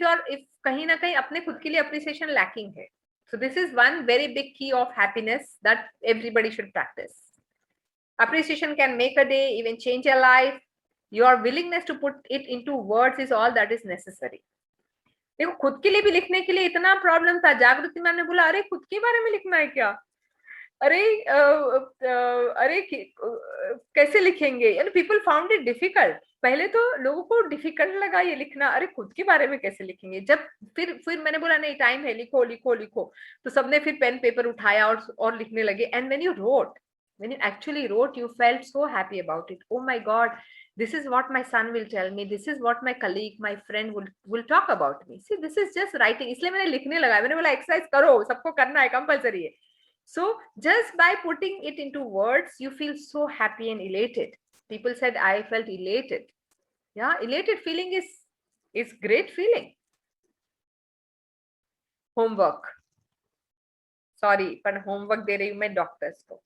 कहीं ना कहीं अपने खुद के लिए appreciation lacking है. So this is one very big key of happiness that everybody should practice. Appreciation can make a day, even change your life. Your willingness to put it into words is all that is necessary. देखो, खुद के लिए भी लिखने के लिए इतना problem था. जागृति मैम ने बोला, अरे खुद के बारे में लिखना है क्या, अरे कैसे लिखेंगे. यानी पीपल फाउंड इट डिफिकल्ट. पहले तो लोगों को डिफिकल्ट लगा ये लिखना, अरे खुद के बारे में कैसे लिखेंगे. जब फिर मैंने बोला नहीं, टाइम है, लिखो लिखो लिखो, तो सबने फिर पेन पेपर उठाया और लिखने लगे. And when you actually wrote, you felt so happy about it. Oh my God, this is what my son will tell me, this is what my colleague, my friend will talk about me. See, this is just writing. इसलिए मैंने लिखने लगा. मैंने बोला exercise करो, सबको करना है, कंपलसरी है. So just by putting it into words, you feel so happy and elated. People said I felt elated. Yeah, elated feeling is great feeling. Homework. Sorry, पर homework दे रही हूँ मैं डॉक्टर्स को.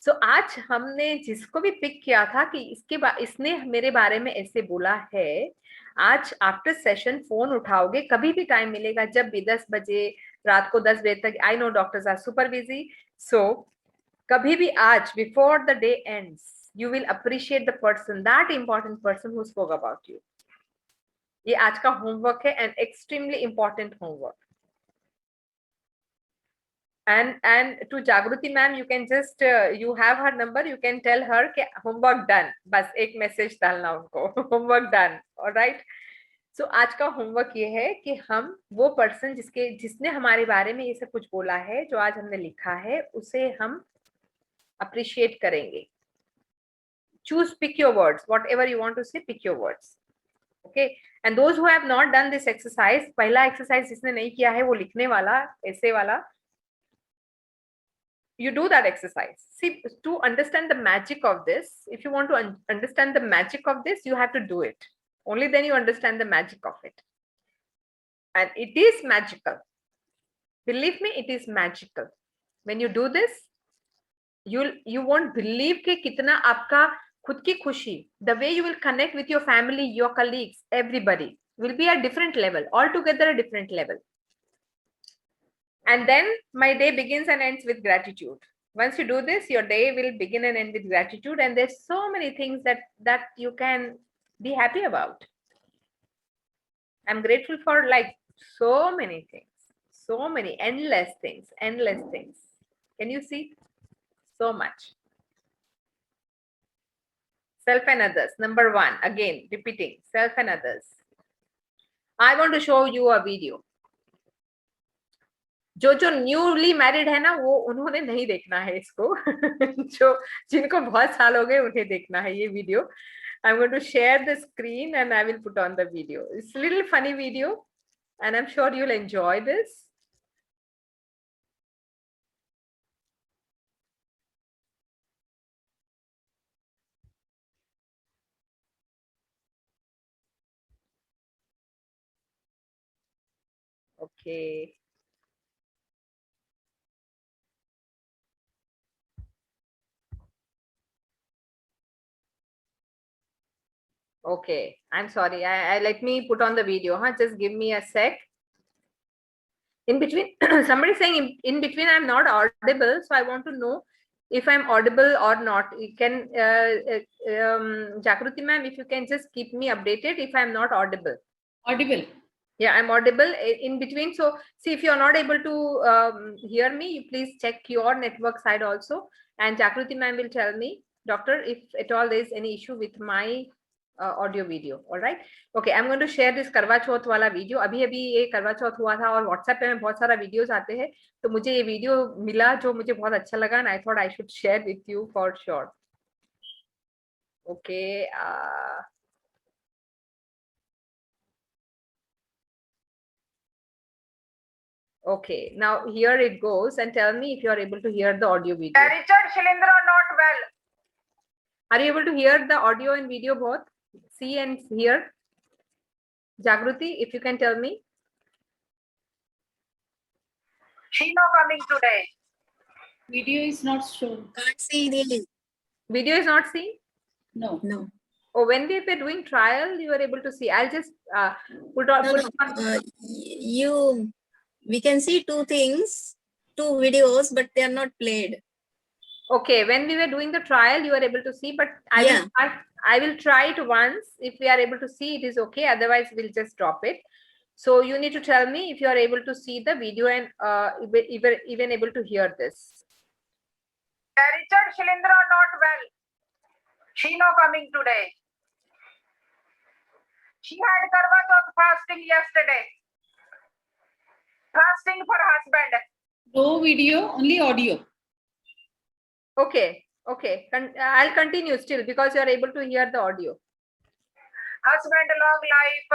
So आज हमने जिसको भी पिक किया था कि इसने मेरे बारे में ऐसे बोला है, आज आफ्टर सेशन फोन उठाओगे, कभी भी टाइम मिलेगा, जब भी 10 बजे, रात को 10 बजे तक. I know doctors are super busy, so कभी भी आज before the day ends you will appreciate the person, that important person who spoke about you. ये आज का होमवर्क है, and extremely important homework. And to Jagruti ma'am, you can just you have her number, you can tell her कि homework done, बस एक message डालना उनको, homework done, alright. So आज का होमवर्क ये है कि हम वो पर्सन जिसने हमारे बारे में ये सब कुछ बोला है, जो आज हमने लिखा है, उसे हम अप्रिशिएट करेंगे. Choose, pick your words, whatever you want to say, pick your words. Okay, and those who have not done this exercise, पहला exercise जिसने नहीं किया है वो लिखने वाला, ऐसे वाला, you do that exercise. See, to understand the magic of this, if you want to understand the magic of this, you have to do it. Only then you understand the magic of it. And it is magical. Believe me, it is magical. When you do this, you won't believe कि कितना आपका खुद की खुशी, the way you will connect with your family, your colleagues, everybody will be a different level, altogether a different level. And then my day begins and ends with gratitude. Once you do this, your day will begin and end with gratitude, and there's so many things that you can be happy about. I'm grateful for like so many things, so many endless things. Can you see? So much. Self and others. Number one, again, repeating, self and others. I want to show you a video. जो newly married है ना, वो उन्होंने नहीं देखना है इसको. जिनको बहुत साल हो गए उन्हें देखना है ये video. I'm going to share the screen and I will put on the video. It's a little funny video and I'm sure you'll enjoy this. Okay. Okay, I'm sorry. I let me put on the video. Just give me a sec. In between, somebody saying in between I'm not audible, so I want to know if I'm audible or not. You can, Jagruti ma'am, if you can just keep me updated if I'm not audible. Audible. Yeah, I'm audible in between. So see, if you're not able to hear me, you please check your network side also. And Jagruti ma'am will tell me, doctor, if at all there is any issue with my audio video. Alright, okay, I am going to share this Karwa Chauth वाला video. अभी ये करवा चौथ हुआ था और WhatsApp पे में बहुत सारा वीडियोस आते हैं, तो मुझे ये वीडियो मिला जो मुझे बहुत अच्छा लगा and I thought I should share with you for sure. Okay, okay, now here it goes and tell me if you are able to hear the audio video. Richard Shilindra not well. Are you able to hear the audio and video both? See and hear? Jagruti, if you can tell me. She not coming today. Video is not shown. Can't see the Video is not seen? No. no. Oh, when we were doing trial, you were able to see. I'll just put on. We can see two videos, but they are not played. Okay, when we were doing the trial, you were able to see, but I will try it once. If we are able to see, it is okay. Otherwise, we'll just drop it. So you need to tell me if you are able to see the video and even able to hear this. Richard Shilindra not well. She not coming today. She had Karwa Chauth fasting yesterday. Fasting for husband. No video, only audio. Okay. I'll continue still because you are able to hear the audio. Husband long life,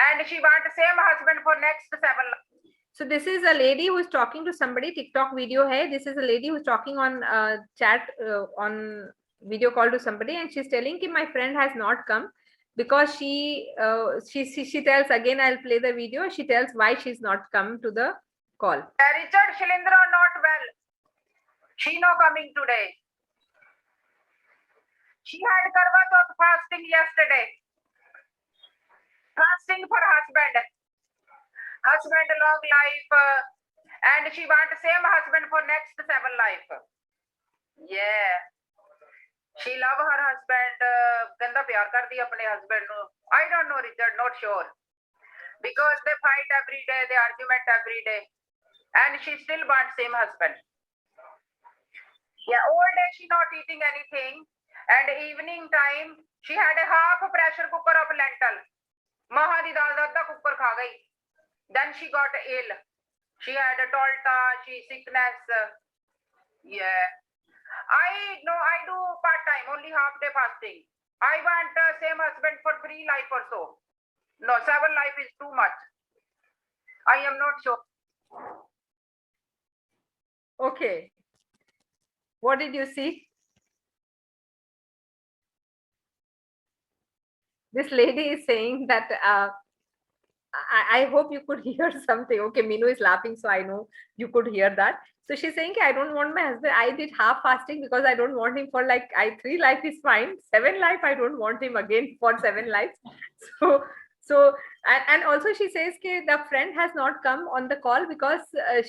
and she want the same husband for next 7 lives. So this is a lady who is talking to somebody. TikTok video hai. This is a lady who is talking on chat on video call to somebody, and she's telling that my friend has not come because she tells, again I'll play the video. She tells why she's not come to the call. Richard Shilindra not well. She not coming today. She had Karwa Chauth fasting yesterday. Fasting for husband. Husband long life. And she want same husband for next 7 life. Yeah. She love her husband. Ganda pyar kar diya apne husband nu. I don't know Richard, not sure. Because they fight every day, they argument every day. And she still wants same husband. Yeah, all day she not eating anything. And evening time, she had a half pressure cooker of lentil. Maha di dal da cooker kha gayi. Then she got ill. She had a tolta, she sickness. Yeah. I do part time, only half day fasting. I want same husband for 3 life or so. No, 7 life is too much. I am not sure. Okay. What did you see? This lady is saying that I hope you could hear something. Okay, Minu is laughing, so I know you could hear that. So she's saying, I don't want my husband. I did half fasting because I don't want him for 3 life is fine. 7 life, I don't want him again for 7 lives. So and also she says that the friend has not come on the call because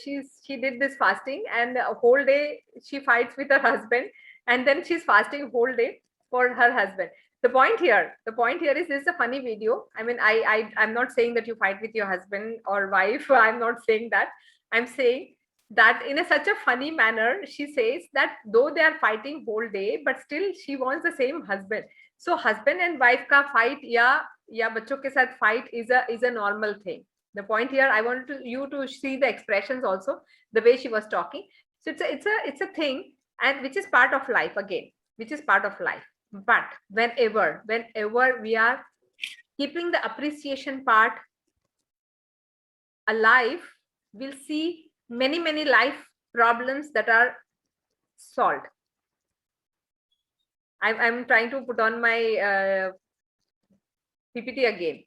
she did this fasting and a whole day she fights with her husband and then she's fasting whole day for her husband. The point here is this is a funny video. I mean, I'm not saying that you fight with your husband or wife. I'm not saying that. I'm saying that in such a funny manner, she says that though they are fighting whole day, but still she wants the same husband. So husband and wife ka fight ya bachcho ke sath fight is a normal thing. The point here, I want you to see the expressions also, the way she was talking. So it's a thing, and which is part of life again, which is part of life. But whenever we are keeping the appreciation part alive, we'll see many life problems that are solved. I'm trying to put on my PPT again.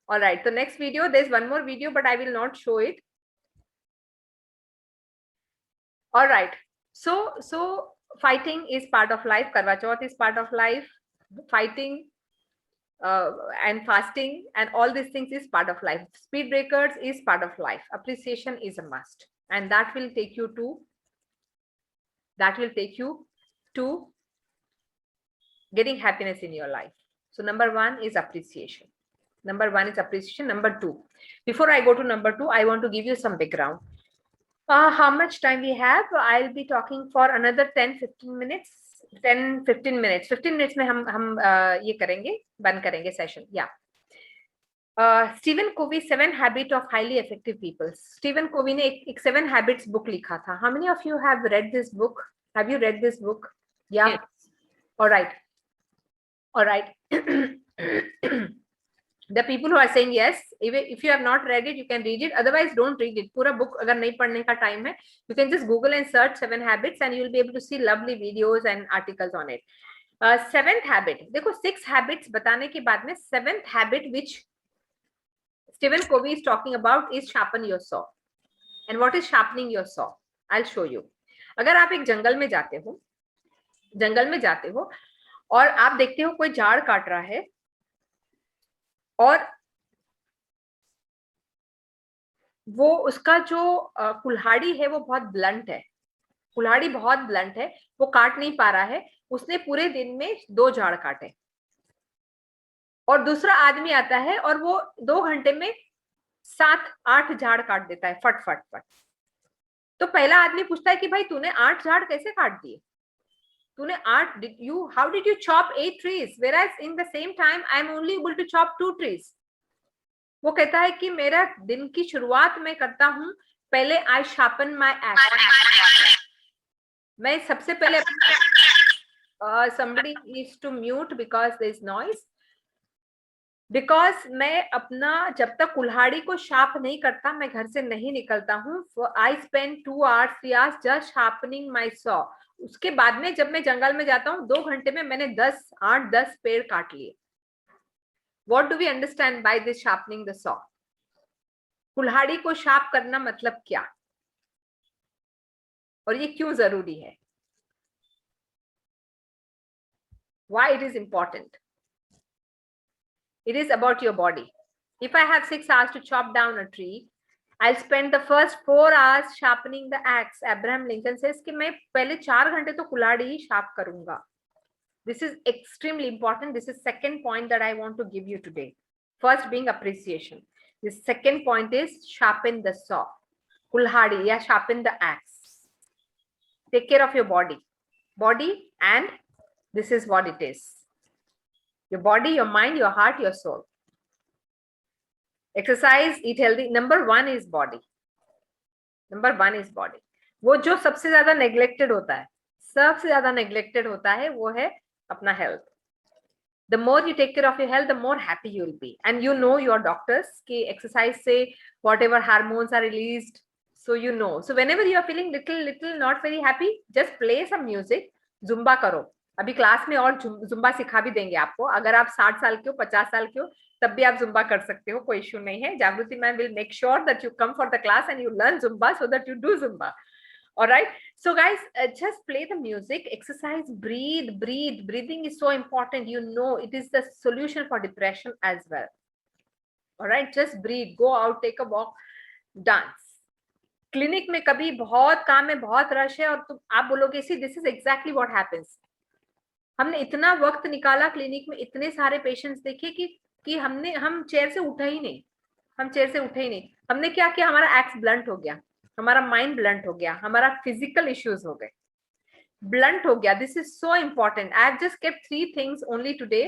All right, the next video, there's one more video, but I will not show it. All right, so fighting is part of life. Karwa Chauth is part of life. Fighting and fasting and all these things is part of life. Speed breakers is part of life. Appreciation is a must, and that will take you to getting happiness in your life. So number 1 is appreciation. Number 2, before I go to number 2, I want to give you some background. How much time we have? I'll be talking for another 10-15 minutes. 10-15 minutes. 15 minutes में हम ये करेंगे, बंद करेंगे session. Yeah. Stephen Covey 7 Habits of Highly Effective People. Stephen Covey ने एक 7 Habits book लिखा था. How many of you have read this book? Have you read this book? Yeah. Yes. All right. The people who are saying yes, if you have not read it, you can read it. Otherwise, don't read it. पूरा book अगर नहीं पढ़ने का time है, you can just Google and search 7 habits, and you will be able to see lovely videos and articles on it. 7th habit. देखो 6 habits बताने के बाद में 7th habit which Stephen Covey is talking about is sharpen your saw. And what is sharpening your saw? I'll show you. अगर आप एक जंगल में जाते हो और आप देखते हो कोई झाड़ काट रहा है और वो उसका जो कुल्हाड़ी है वो बहुत ब्लंट है, वो काट नहीं पा रहा है. उसने पूरे दिन में 2 झाड़ काटे और दूसरा आदमी आता है और वो 2 घंटे में 7-8 झाड़ काट देता है फट. तो पहला आदमी पूछता है कि भाई तूने 8 झाड़ कैसे काट दिए? तूने 8 how did you chop 8 trees whereas in the same time I am only able to chop 2 trees. वो कहता है कि मेरा दिन की शुरुआत मैं करता हूं पहले I sharpen my axe. मैं सबसे पहले somebody needs to mute because there is noise. Because मैं अपना जब तक कुल्हाड़ी को शार्प नहीं करता मैं घर से नहीं निकलता हूँ. I spend 2 hours 3 hours just sharpening my saw. उसके बाद में जब मैं जंगल में जाता हूँ 2 घंटे में मैंने 8-10 पेड़ काट लिए. What do we understand by this sharpening the saw? कुल्हाड़ी को शार्प करना मतलब क्या और ये क्यों जरूरी है? Why it is important? It is about your body. If I have 6 hours to chop down a tree, I'll spend the first 4 hours sharpening the axe. Abraham Lincoln says कि मैं पहले 4 घंटे तो कुल्हाड़ी ही sharp करूंगा. This is extremely important. This is second point that I want to give you today. First being appreciation. The second point is sharpen the saw. Kulhadi, yeah, sharpen the axe. Take care of your body. Body, and this is what it is. Your body, your mind, your heart, your soul. Exercise, eat healthy. Number 1 is body. Number 1 is body. वो जो सबसे ज्यादा neglected होता है, सबसे ज्यादा neglected होता है, वो है अपना health. The more you take care of your health, the more happy you will be. And you know your doctors कि exercise से whatever hormones are released, so you know. So whenever you are feeling little not very happy, just play some music, zumba करो. अभी class में और Zumba सिखा भी देंगे आपको. अगर आप 60 साल के हो, 50 साल के हो, तब भी आप जुम्बा कर सकते हो, कोई इश्यू नहीं है. जागृति ma'am will make sure that you come for the class and you learn zumba so that you do zumba. All right. So guys, just play the music, exercise, breathe. Breathing is so important. You know, it is the solution for depression as well. All right. Just breathe, go out, take a walk, dance. Clinic में कभी बहुत काम है, बहुत rush है, और तुम आप बोलोगे see this is exactly what happens. हमने इतना वक्त निकाला क्लिनिक में, इतने सारे पेशेंट्स देखे कि हम चेयर से उठे ही नहीं. हमने क्या किया, हमारा एक्स ब्लंट हो गया, हमारा माइंड ब्लंट हो गया, हमारा फिजिकल इश्यूज हो गए, ब्लंट हो गया. This is so important. I have just kept 3 things only today,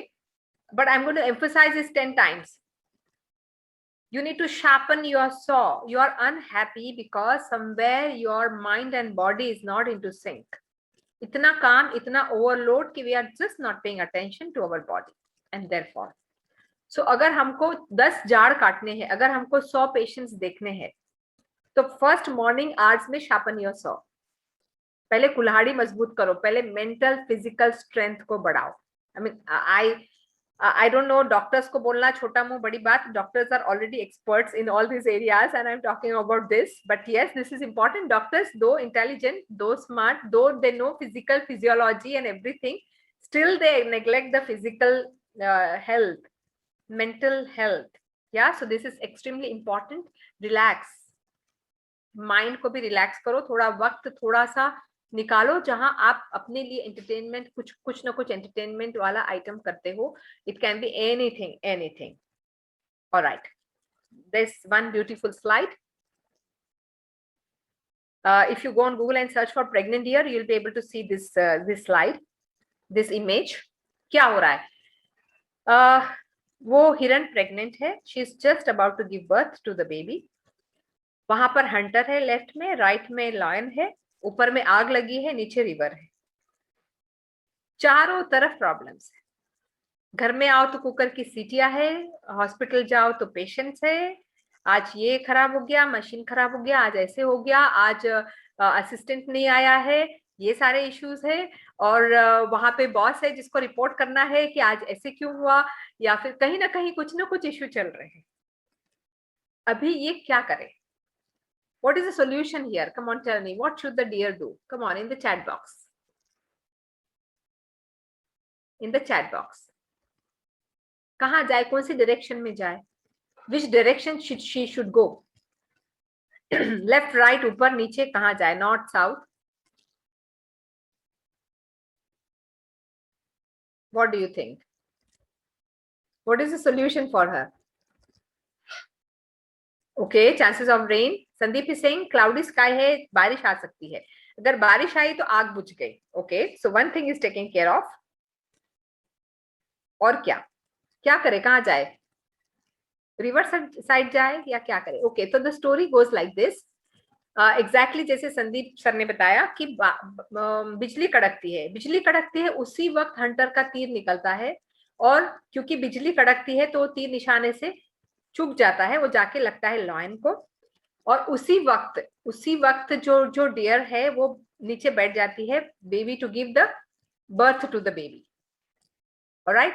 but I'm going to emphasize this 10 times. You need to sharpen your saw. You are unhappy because somewhere your mind and body is not into sync. इतना काम, इतना overload कि we are just not paying attention to our body, and therefore, so अगर हमको 10 जाड़ काटने हैं, अगर हमको 100 patients देखने हैं, तो फर्स्ट मॉर्निंग आवर्स में शार्पन योर सॉ. पहले कुल्हाड़ी मजबूत करो, पहले मेंटल फिजिकल स्ट्रेंथ को बढ़ाओ. I don't know, डॉक्टर्स को बोलना छोटा मुंह बड़ी बात. Doctors are already experts in all this areas and I am talking about this, but yes, this is important. Doctors, though intelligent, though smart, though they know physical physiology and everything, still they neglect the physical health, mental health. Yeah, so this is extremely important. Relax, mind को भी relax करो. थोड़ा वक्त थोड़ा सा निकालो जहां आप अपने लिए एंटरटेनमेंट, कुछ ना कुछ एंटरटेनमेंट वाला आइटम करते हो. It can be anything. Alright, this one beautiful slide. If you go on Google and search for pregnant deer, you'll be able to see this slide, this image. क्या हो रहा है? वो हिरन प्रेग्नेंट है. She is just about to give birth to the baby. वहां पर Hunter है लेफ्ट में, राइट में लायन है, ऊपर में आग लगी है, नीचे रिवर है. चारों तरफ प्रॉब्लम्स है. घर में आओ तो कुकर की सीटियां है, हॉस्पिटल जाओ तो पेशेंट्स है. आज ये खराब हो गया, मशीन खराब हो गया, आज ऐसे हो गया, आज असिस्टेंट नहीं आया है, ये सारे इश्यूज है. और वहां पे बॉस है जिसको रिपोर्ट करना है कि आज ऐसे क्यों हुआ, या फिर कहीं ना कहीं कुछ ना कुछ इश्यू चल रहे हैं. अभी ये क्या करें? What is the solution here? Come on, tell me. What should the deer do? Come on, in the chat box. In the chat box. कहाँ जाए? कौन सी डायरेक्शन में जाए? Which direction she should go? Left, right, ऊपर, नीचे, कहाँ जाए? North, south? What do you think? What is the solution for her? Okay, chances of rain. Sandeep is saying cloudy sky है, बारिश आ सकती है. अगर बारिश आई तो आग बुझ गई. Okay, so one thing is taken care of. और क्या करे? कहाँ जाए? रिवर साइड जाए या क्या करे? Okay, तो the story goes like this. Exactly जैसे संदीप सर ने बताया कि बिजली कड़कती है, उसी वक्त हंटर का तीर निकलता है, और क्योंकि बिजली कड़कती है तो तीर निशाने से चुक जाता है, वो जाके लगता है लॉयन को, और उसी वक्त जो डियर है वो नीचे बैठ जाती है, baby to give the birth to the baby. Alright,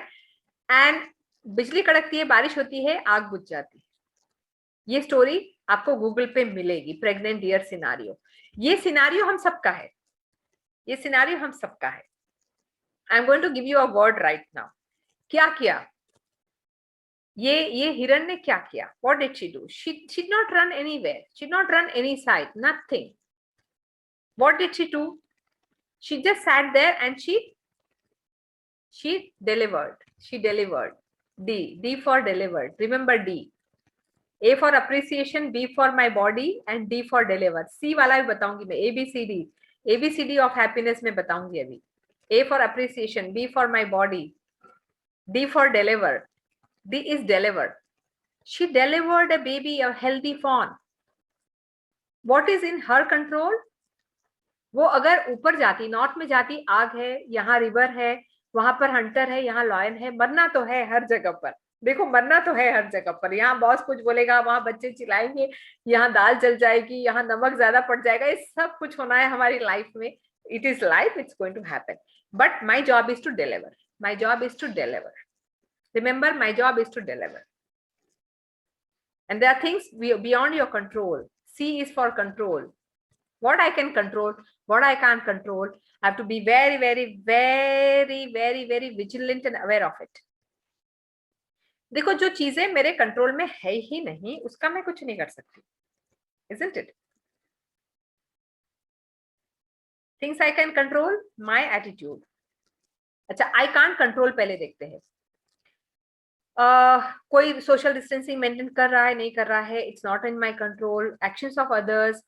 and बिजली कड़कती है, बारिश होती है, आग बुझ जाती है. ये स्टोरी आपको गूगल पे मिलेगी, प्रेग्नेंट डियर सिनारियो. ये सिनारियो हम सबका है. I am going to give you a word right now. क्या किया ये हिरण ने? क्या किया? What did she do? She did not run anywhere, she did not run any side, nothing. What did she do? She just sat there and she delivered. D for delivered. Remember D. A for appreciation, B for my body and D for deliver. C वाला भी बताऊंगी मैं. ABCD of happiness में बताऊंगी अभी. A for appreciation, B for my body, D for deliver. D is deliver. She delivered a baby, a healthy fawn. What is in her control? वो अगर ऊपर जाती, नॉर्थ में जाती, आग है, यहाँ रिवर है, वहां पर हंटर है, यहाँ लॉयन है. मरना तो है हर जगह पर. देखो मरना तो है हर जगह पर. यहाँ बॉस कुछ बोलेगा, वहां बच्चे चिल्लाएंगे, यहाँ दाल जल जाएगी, यहाँ नमक ज्यादा पड़ जाएगा. ये सब कुछ होना है हमारी लाइफ में. It is life, it's going to happen. But my job is to deliver. My job is to deliver. Remember, my job is to deliver. And there are things beyond your control. C is for control. What I can control, what I can't control, I have to be very, very, very, very, very vigilant and aware of it. देखो जो चीजें मेरे control में है ही नहीं, उसका मैं कुछ नहीं कर सकती. Isn't it? Things I can control, my attitude. अच्छा, I can't control पहले देखते हैं. कोई सोशल डिस्टेंसिंग मेंटेन कर रहा है, नहीं कर रहा है, it's not in my control. Actions of others,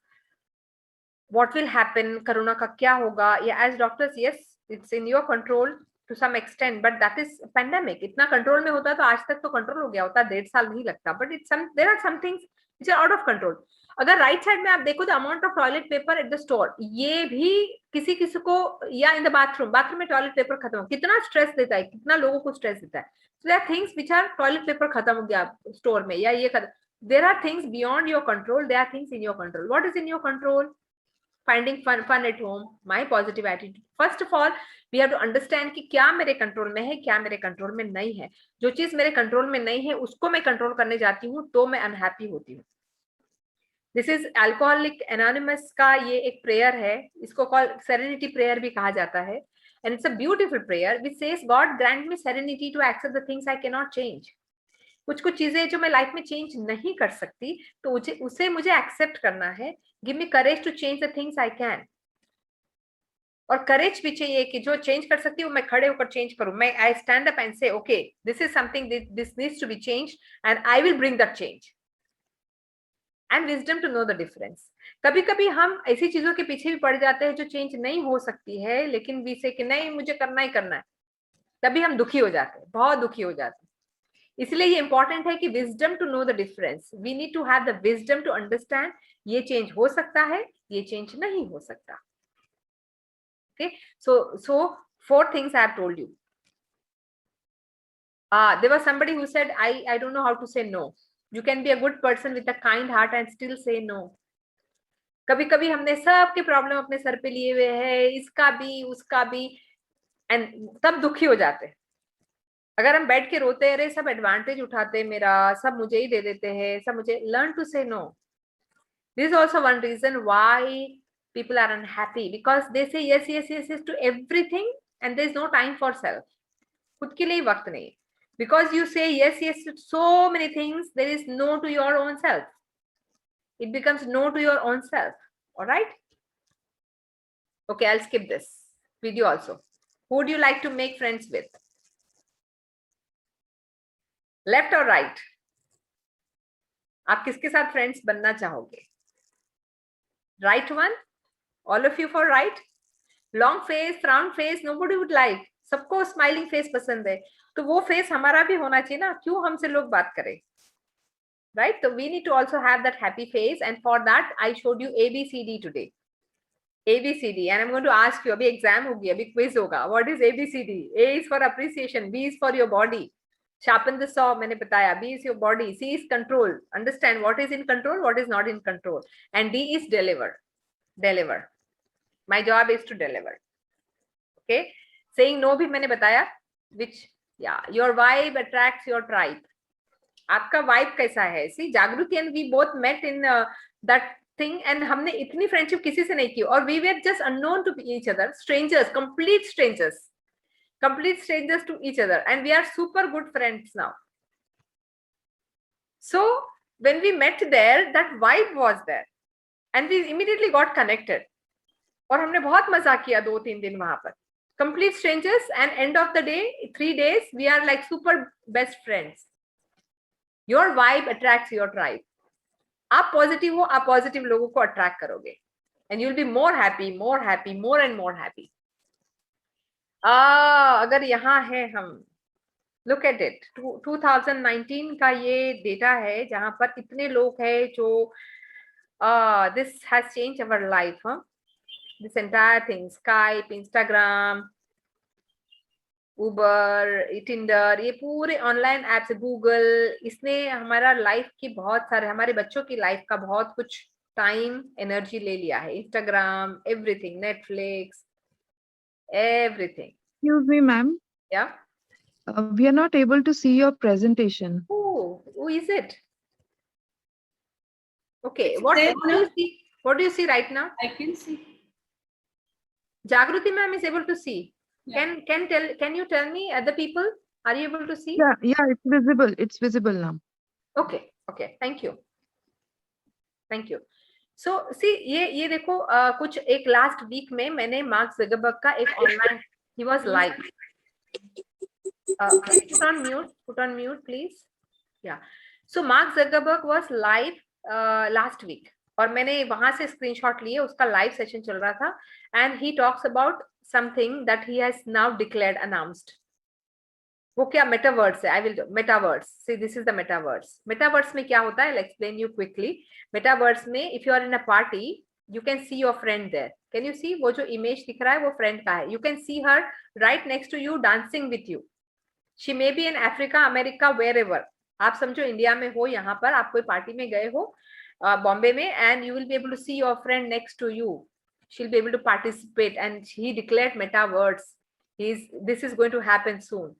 what will happen, corona का क्या होगा. या as doctors, yes it's in your control to some extent, but that is pandemic. इतना कंट्रोल में होता तो आज तक तो कंट्रोल हो गया होता, 1.5 साल नहीं लगता. But it's there are some things which are out of control. अगर राइट साइड में आप देखो the amount of toilet paper at the store, ये भी किसी को, या इन द बाथरूम में टॉयलेट पेपर खत्म हो, कितना स्ट्रेस देता है, कितना लोगों को स्ट्रेस देता है. So there are things which are toilet paper खत्म हो गया स्टोर में, या ये there are things beyond your control, there are things in your control. What is in your control? Finding fun at home, my positive attitude. First of all, we have to understand कि क्या मेरे control में है, क्या मेरे control में नहीं है. जो चीज मेरे कंट्रोल में नहीं है उसको मैं कंट्रोल करने जाती हूँ तो मैं अनहैप्पी होती हूँ. दिस इज अल्कोहलिक एनोनिमस का ये एक प्रेयर है, इसको कॉल सेरेनिटी प्रेयर भी कहा जाता है. And it's a beautiful prayer which says, God grant me serenity to accept the things I cannot change. कुछ चीजें जो मैं लाइफ में चेंज नहीं कर सकती, तो उसे मुझे एक्सेप्ट करना है. Give me courage to change the things I can. और करेज भी चाहिए कि जो चेंज कर सकती हूँ मैं खड़े होकर चेंज करूँ. मैं I stand up and say, okay, this is something this needs to be changed and I will bring that change. And wisdom to know the difference. कभी कभी हम ऐसी चीजों के पीछे भी पड़ जाते हैं जो चेंज नहीं हो सकती है, लेकिन वी से कि नहीं मुझे करना ही करना है, तभी हम दुखी हो जाते हैं, बहुत दुखी हो जाते हैं. इसलिए ये इंपॉर्टेंट है कि wisdom to know the difference. We need to have the wisdom to understand ये चेंज हो सकता है, ये चेंज नहीं हो सकता. Okay, so 4 things I have told you. There was somebody who said, I don't know how to say no. You can be a good person with a kind heart and still say no. कभी कभी हमने सबके problem अपने sir पे लिए हुए हैं, इसका भी उसका भी, एंड तब दुखी हो जाते हैं. अगर हम बैठ के रोते रहे, सब एडवांटेज उठाते मेरा, सब मुझे ही दे देते हैं, सब मुझे. Learn to say no. This is also one reason why people are unhappy, because they say yes yes yes yes to everything and there is no time for self. खुद के लिए वक्त नहीं. Because you say yes, yes to so many things, there is no to your own self. It becomes no to your own self. All right? Okay, I'll skip this video also. Who would you like to make friends with? Left or right? आप किसके साथ friends बनना चाहोगे? Right one? All of you for right? Long face, round face, nobody would like. सबको smiling face पसंद है, तो वो फेस हमारा भी होना चाहिए ना, क्यों हमसे लोग बात करें, राइट? तो we need to also have that happy face, and for that I showed you ABCD today. ABCD, and I am going to ask you. अभी एग्जाम होगी, अभी क्विज होगा. What is ABCD? A is for appreciation, B is for your body, sharpen the saw, मैंने बताया. B is your body, C is control, understand what is in control, what is not in control, and D is deliver. My job is to deliver. Okay, saying no भी मैंने बताया, which your vibe attracts your tribe. आपका vibe कैसा है? See Jagriti and we both met in that thing, and हमने इतनी friendship किसी से नहीं की, और we were just unknown to each other, strangers, complete strangers. complete strangers to each other, and we are super good friends now. So when we met there, that vibe was there, and we immediately got connected. और हमने बहुत मजा किया 2-3 दिन वहां पर. Complete strangers, and end of the day, 3 days, we are like super best friends. Your vibe attracts your tribe. आप positive हो, आप पॉजिटिव लोगों को अट्रैक्ट करोगे, and you'll be more happy, more and more happy. अगर यहाँ है हम, look at it, 2019 का ये डेटा है जहां पर इतने लोग हैं जो this has changed our life, huh? This entire thing, Skype, Instagram, Uber, Tinder, ये पूरे ऑनलाइन एप्स, गूगल, इसने हमारा लाइफ की बहुत सारे, हमारे बच्चों की लाइफ का बहुत कुछ टाइम, एनर्जी ले लिया है. Instagram, everything, Netflix, everything. Excuse me, ma'am. Yeah. We are not able to see your presentation. Oh, who is it? Okay, It's what there do you see? What do you see right now? I can see. Jagruti ma'am is able to see. Yeah. Can you tell me, other people, are you able to see? Yeah, it's visible. It's visible now. Okay, thank you. So see, ये देखो, कुछ एक last week में मैंने mark Zuckerberg का एक online, he was live. Put on mute please. Yeah, so Mark Zuckerberg was live last week, और मैंने वहां से स्क्रीनशॉट लिए, उसका लाइव सेशन चल रहा था, and he talks about something that he has now declared, announced. वो क्या मेटावर्स है? I will do metaverse. See, this is the metaverse. Metaverse में क्या होता है? I'll explain you quickly. Metaverse में, if you are in a party, you can see your friend there. Can you see? वो जो image दिख रहा है वो फ्रेंड का है. You can see her right next to you dancing with you. She may be in Africa, America, wherever. आप समझो इंडिया में हो, यहाँ पर आप कोई पार्टी में गए हो, बॉम्बे में, and you will be able to see your friend next to you. She'll be able to participate, and he declared metaverse. This is going to happen soon.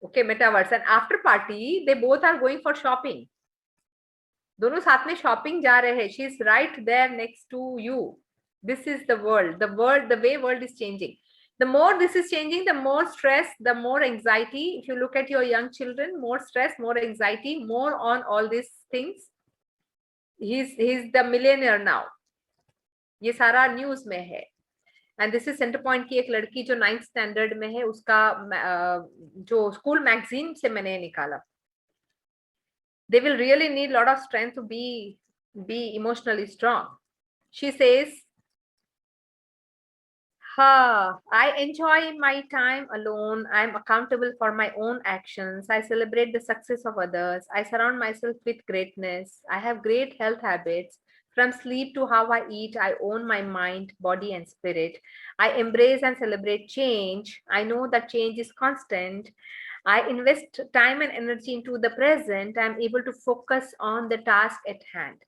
Okay, metaverse. And after party, they both are going for shopping. दोनों साथ में shopping जा रहे हैं. She is right there next to you. This is the world. The way world is changing. The more this is changing, the more stress, the more anxiety. If you look at your young children, more stress, more anxiety, more on all these things. He's the millionaire now. ये सारा news में है. And this is centre point की एक लड़की जो 9th standard में है, उसका जो स्कूल मैगजीन से मैंने निकाला. They will really need a lot of strength to be emotionally strong. She says, I enjoy my time alone. I'm accountable for my own actions. I celebrate the success of others. I surround myself with greatness. I have great health habits. From sleep to how I eat, I own my mind, body, and spirit. I embrace and celebrate change. I know that change is constant. I invest time and energy into the present. I'm able to focus on the task at hand.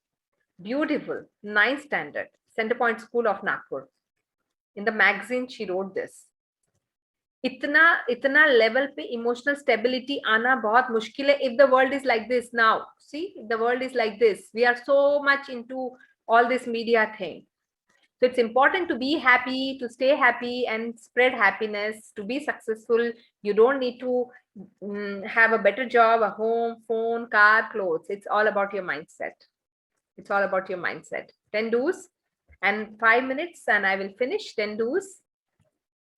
Beautiful. 9th standard, Centerpoint School of Nagpur. In the magazine, she wrote this. इतना level पे emotional stability आना बहुत मुश्किल है if the world is like this now. See, the world is like this. We are so much into all this media thing. So it's important to be happy, to stay happy and spread happiness, to be successful. You don't need to have a better job, a home, phone, car, clothes. It's all about your mindset. It's all about your mindset. 10 do's and 5 minutes and I will finish. 10 do's.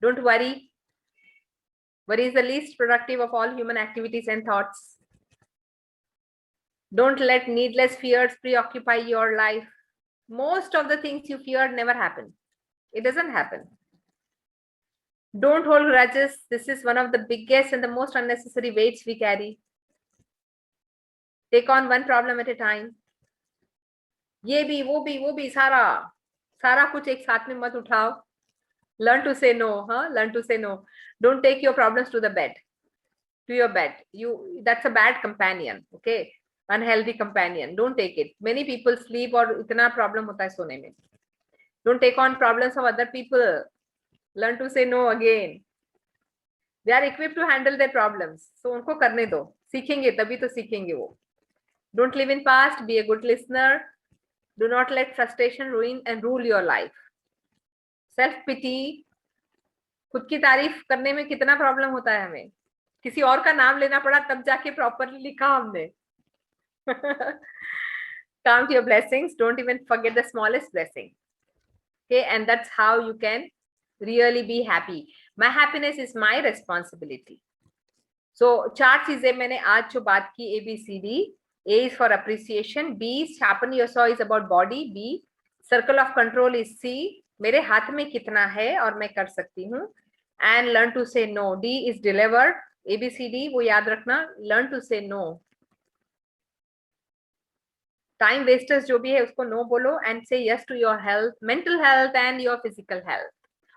Don't worry. Worry is the least productive of all human activities and thoughts. Don't let needless fears preoccupy your life. Most of the things you feared never happen. It doesn't happen. Don't hold grudges. This is one of the biggest and the most unnecessary weights we carry. Take on one problem at a time. ये भी वो भी सारा कुछ एक साथ में मत उठाओ. Learn to say no, Learn to say no. Don't take your problems to your bed. That's a bad companion, okay? Unhealthy companion. Don't take it. Many people sleep और इतना problem होता है सोने में. Don't take on problems of other people. Learn to say no again. They are equipped to handle their problems. So उनको करने दो. सीखेंगे तभी तो सीखेंगे वो. Don't live in past. Be a good listener. Do not let frustration ruin and rule your life. Self-pity. खुद की तारीफ करने में कितना प्रॉब्लम होता है हमें, किसी और का नाम लेना पड़ा तब जाके प्रॉपरली लिखा हमने. Count your blessings, don't even forget the smallest blessing. Okay, and that's how you can really be happy. My happiness is my responsibility. So 4 चीजें मैंने आज जो बात की, ABCD. A is for appreciation, B sharpen your saw is about body, B circle of control is C, मेरे हाथ में कितना है और मैं कर सकती हूँ, and learn to say no. D is deliver. ABCD वो याद रखना, learn to say no. Time wasters जो भी है उसको नो बोलो and say yes to your health, mental health and your physical health.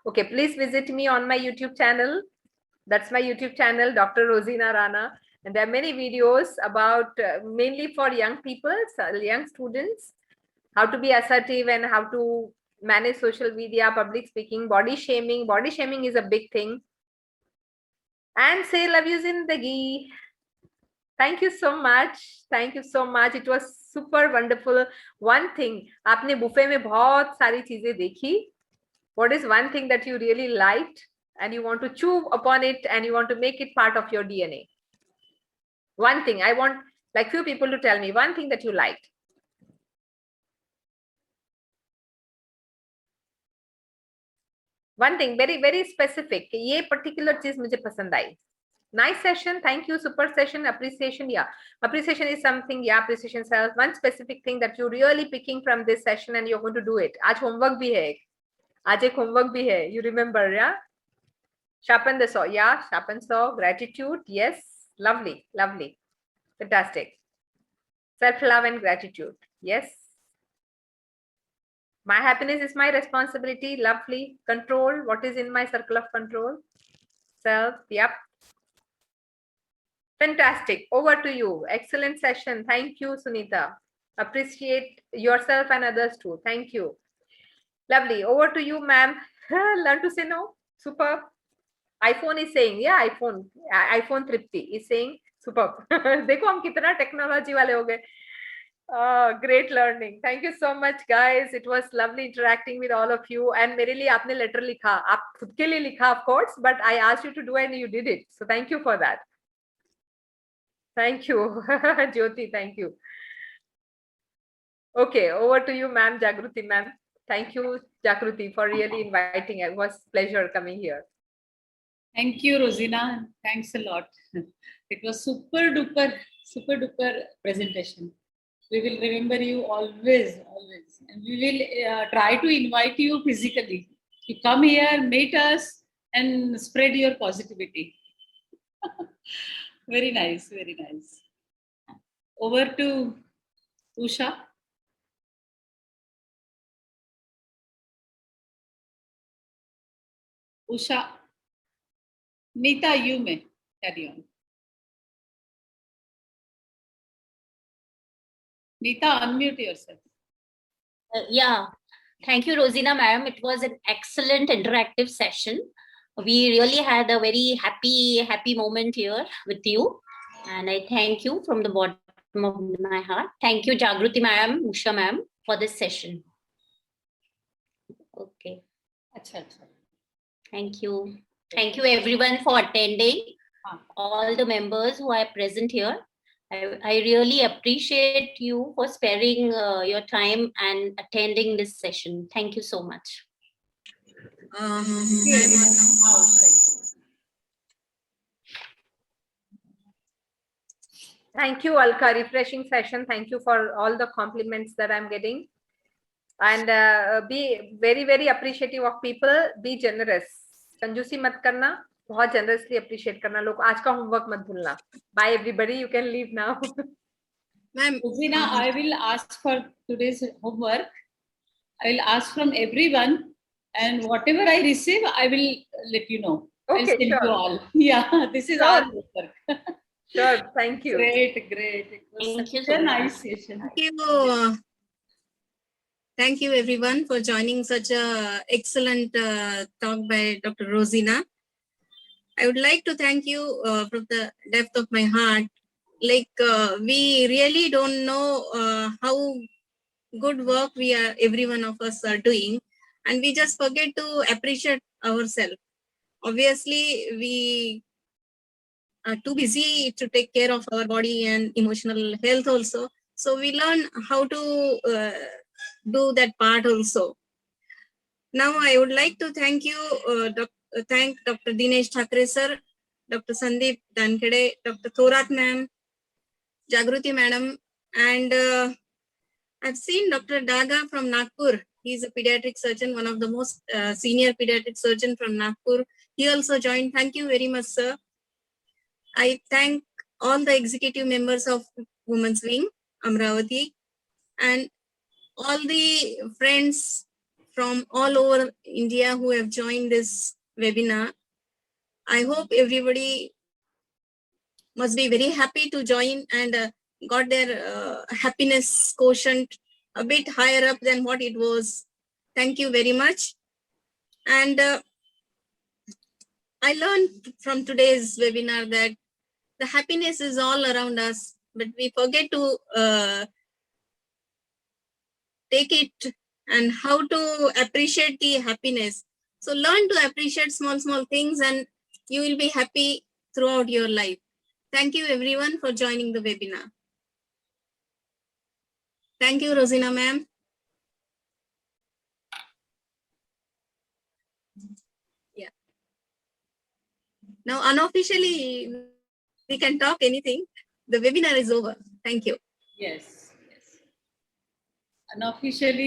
Okay, please visit me on my YouTube channel. That's my YouTube channel, Dr. Rosina Rana. And there are many videos about mainly for young people, young students, how to be assertive and how to manage social media, public speaking, body shaming. Body shaming is a big thing. And say love you Zindagi. Thank you so much. Thank you so much. It was super wonderful. One thing, आपने buffet में बहुत सारी चीजें देखी. What is one thing that you really liked and you want to chew upon it and you want to make it part of your DNA? One thing. I want like few people to tell me one thing that you liked. One thing very very specific. ये particular चीज मुझे पसंद आई. Nice session. Thank you. Super session. Appreciation. Yeah. Appreciation is something. Yeah. Appreciation self. One specific thing that you're really picking from this session and you're going to do it. आज homework भी है. आज एक homework भी है. You remember, yeah? Sharpen the saw. Yeah. Sharpen saw. Gratitude. Yes. Lovely. Lovely. Fantastic. Self-love and gratitude. Yes. My happiness is my responsibility. Lovely. Control. What is in my circle of control? Self. Yep. Fantastic. Over to you. Excellent session. Thank you, Sunita. Appreciate yourself and others too. Thank you. Lovely. Over to you, ma'am. Learn to say no. Superb. iPhone is saying, yeah, iPhone Tripti is saying, superb. देखो हम कितना technology वाले हो गए. Great learning. Thank you so much, guys. It was lovely interacting with all of you. And मेरे लिए आपने letter लिखा. आप खुद के लिए लिखा, of course, but I asked you to do and you did it. So thank you for that. Thank you. Jyoti, thank you. Okay, over to you, ma'am. Jagruti, ma'am. Thank you, Jagruti, for really inviting. It was a pleasure coming here. Thank you, Rosina. Thanks a lot. It was super duper presentation. We will remember you always. And we will try to invite you physically. You come here, meet us, and spread your positivity. Very nice, very nice. Over to Usha. Usha. Neeta, you may carry on. Neeta, unmute yourself. Yeah. Thank you, Rosina ma'am. It was an excellent interactive session. We really had a very happy moment here with you. And I thank you from the bottom of my heart. Thank you, Jagruti ma'am, Usha ma'am, for this session. Okay. Achha. Thank you. Thank you everyone for attending. All the members who are present here. I really appreciate you for sparing your time and attending this session. Thank you so much. Thank you, Alka. Refreshing session. Thank you for all the compliments that I'm getting. And be very appreciative of people. Be generous. कंजूसी मत करना, बहुत generously appreciate करना. लोग आज का homework मत भूलना. Bye everybody. You can leave now. Ma'am, Rosina, I will ask for today's homework. I will ask from everyone, and whatever I receive, I will let you know. Okay, I'll send sure. you all. Yeah, this is our homework. Sure. Thank you. Great. It was Thank you such a so much. nice session. Thank you everyone for joining such a excellent talk by Dr. Rosina. I would like to thank you from the depth of my heart. Like we really don't know how good work every one of us are doing, and we just forget to appreciate ourselves. obviously we are too busy to take care of our body and emotional health also. So we learn how to do that part also. Now I would like to thank you, thank Dr. Dinesh Thakre sir, Dr. Sandeep Dankede, Dr. Thorat ma'am, Jagruti madam, and I've seen Dr. Daga from Nagpur. He's a pediatric surgeon, one of the most senior pediatric surgeon from Nagpur. He also joined. Thank you very much, sir. I thank all the executive members of Women's Wing, Amravati, and all the friends from all over India who have joined this webinar. I hope everybody must be very happy to join and got their happiness quotient a bit higher up than what it was. Thank you very much. And I learned from today's webinar that the happiness is all around us, but we forget to take it and how to appreciate the happiness. So learn to appreciate small things and you will be happy throughout your life. Thank you everyone for joining the webinar. Thank you, Rosina ma'am. Yeah. Now unofficially we can talk anything. The webinar is over. Thank you. Yes. Unofficially.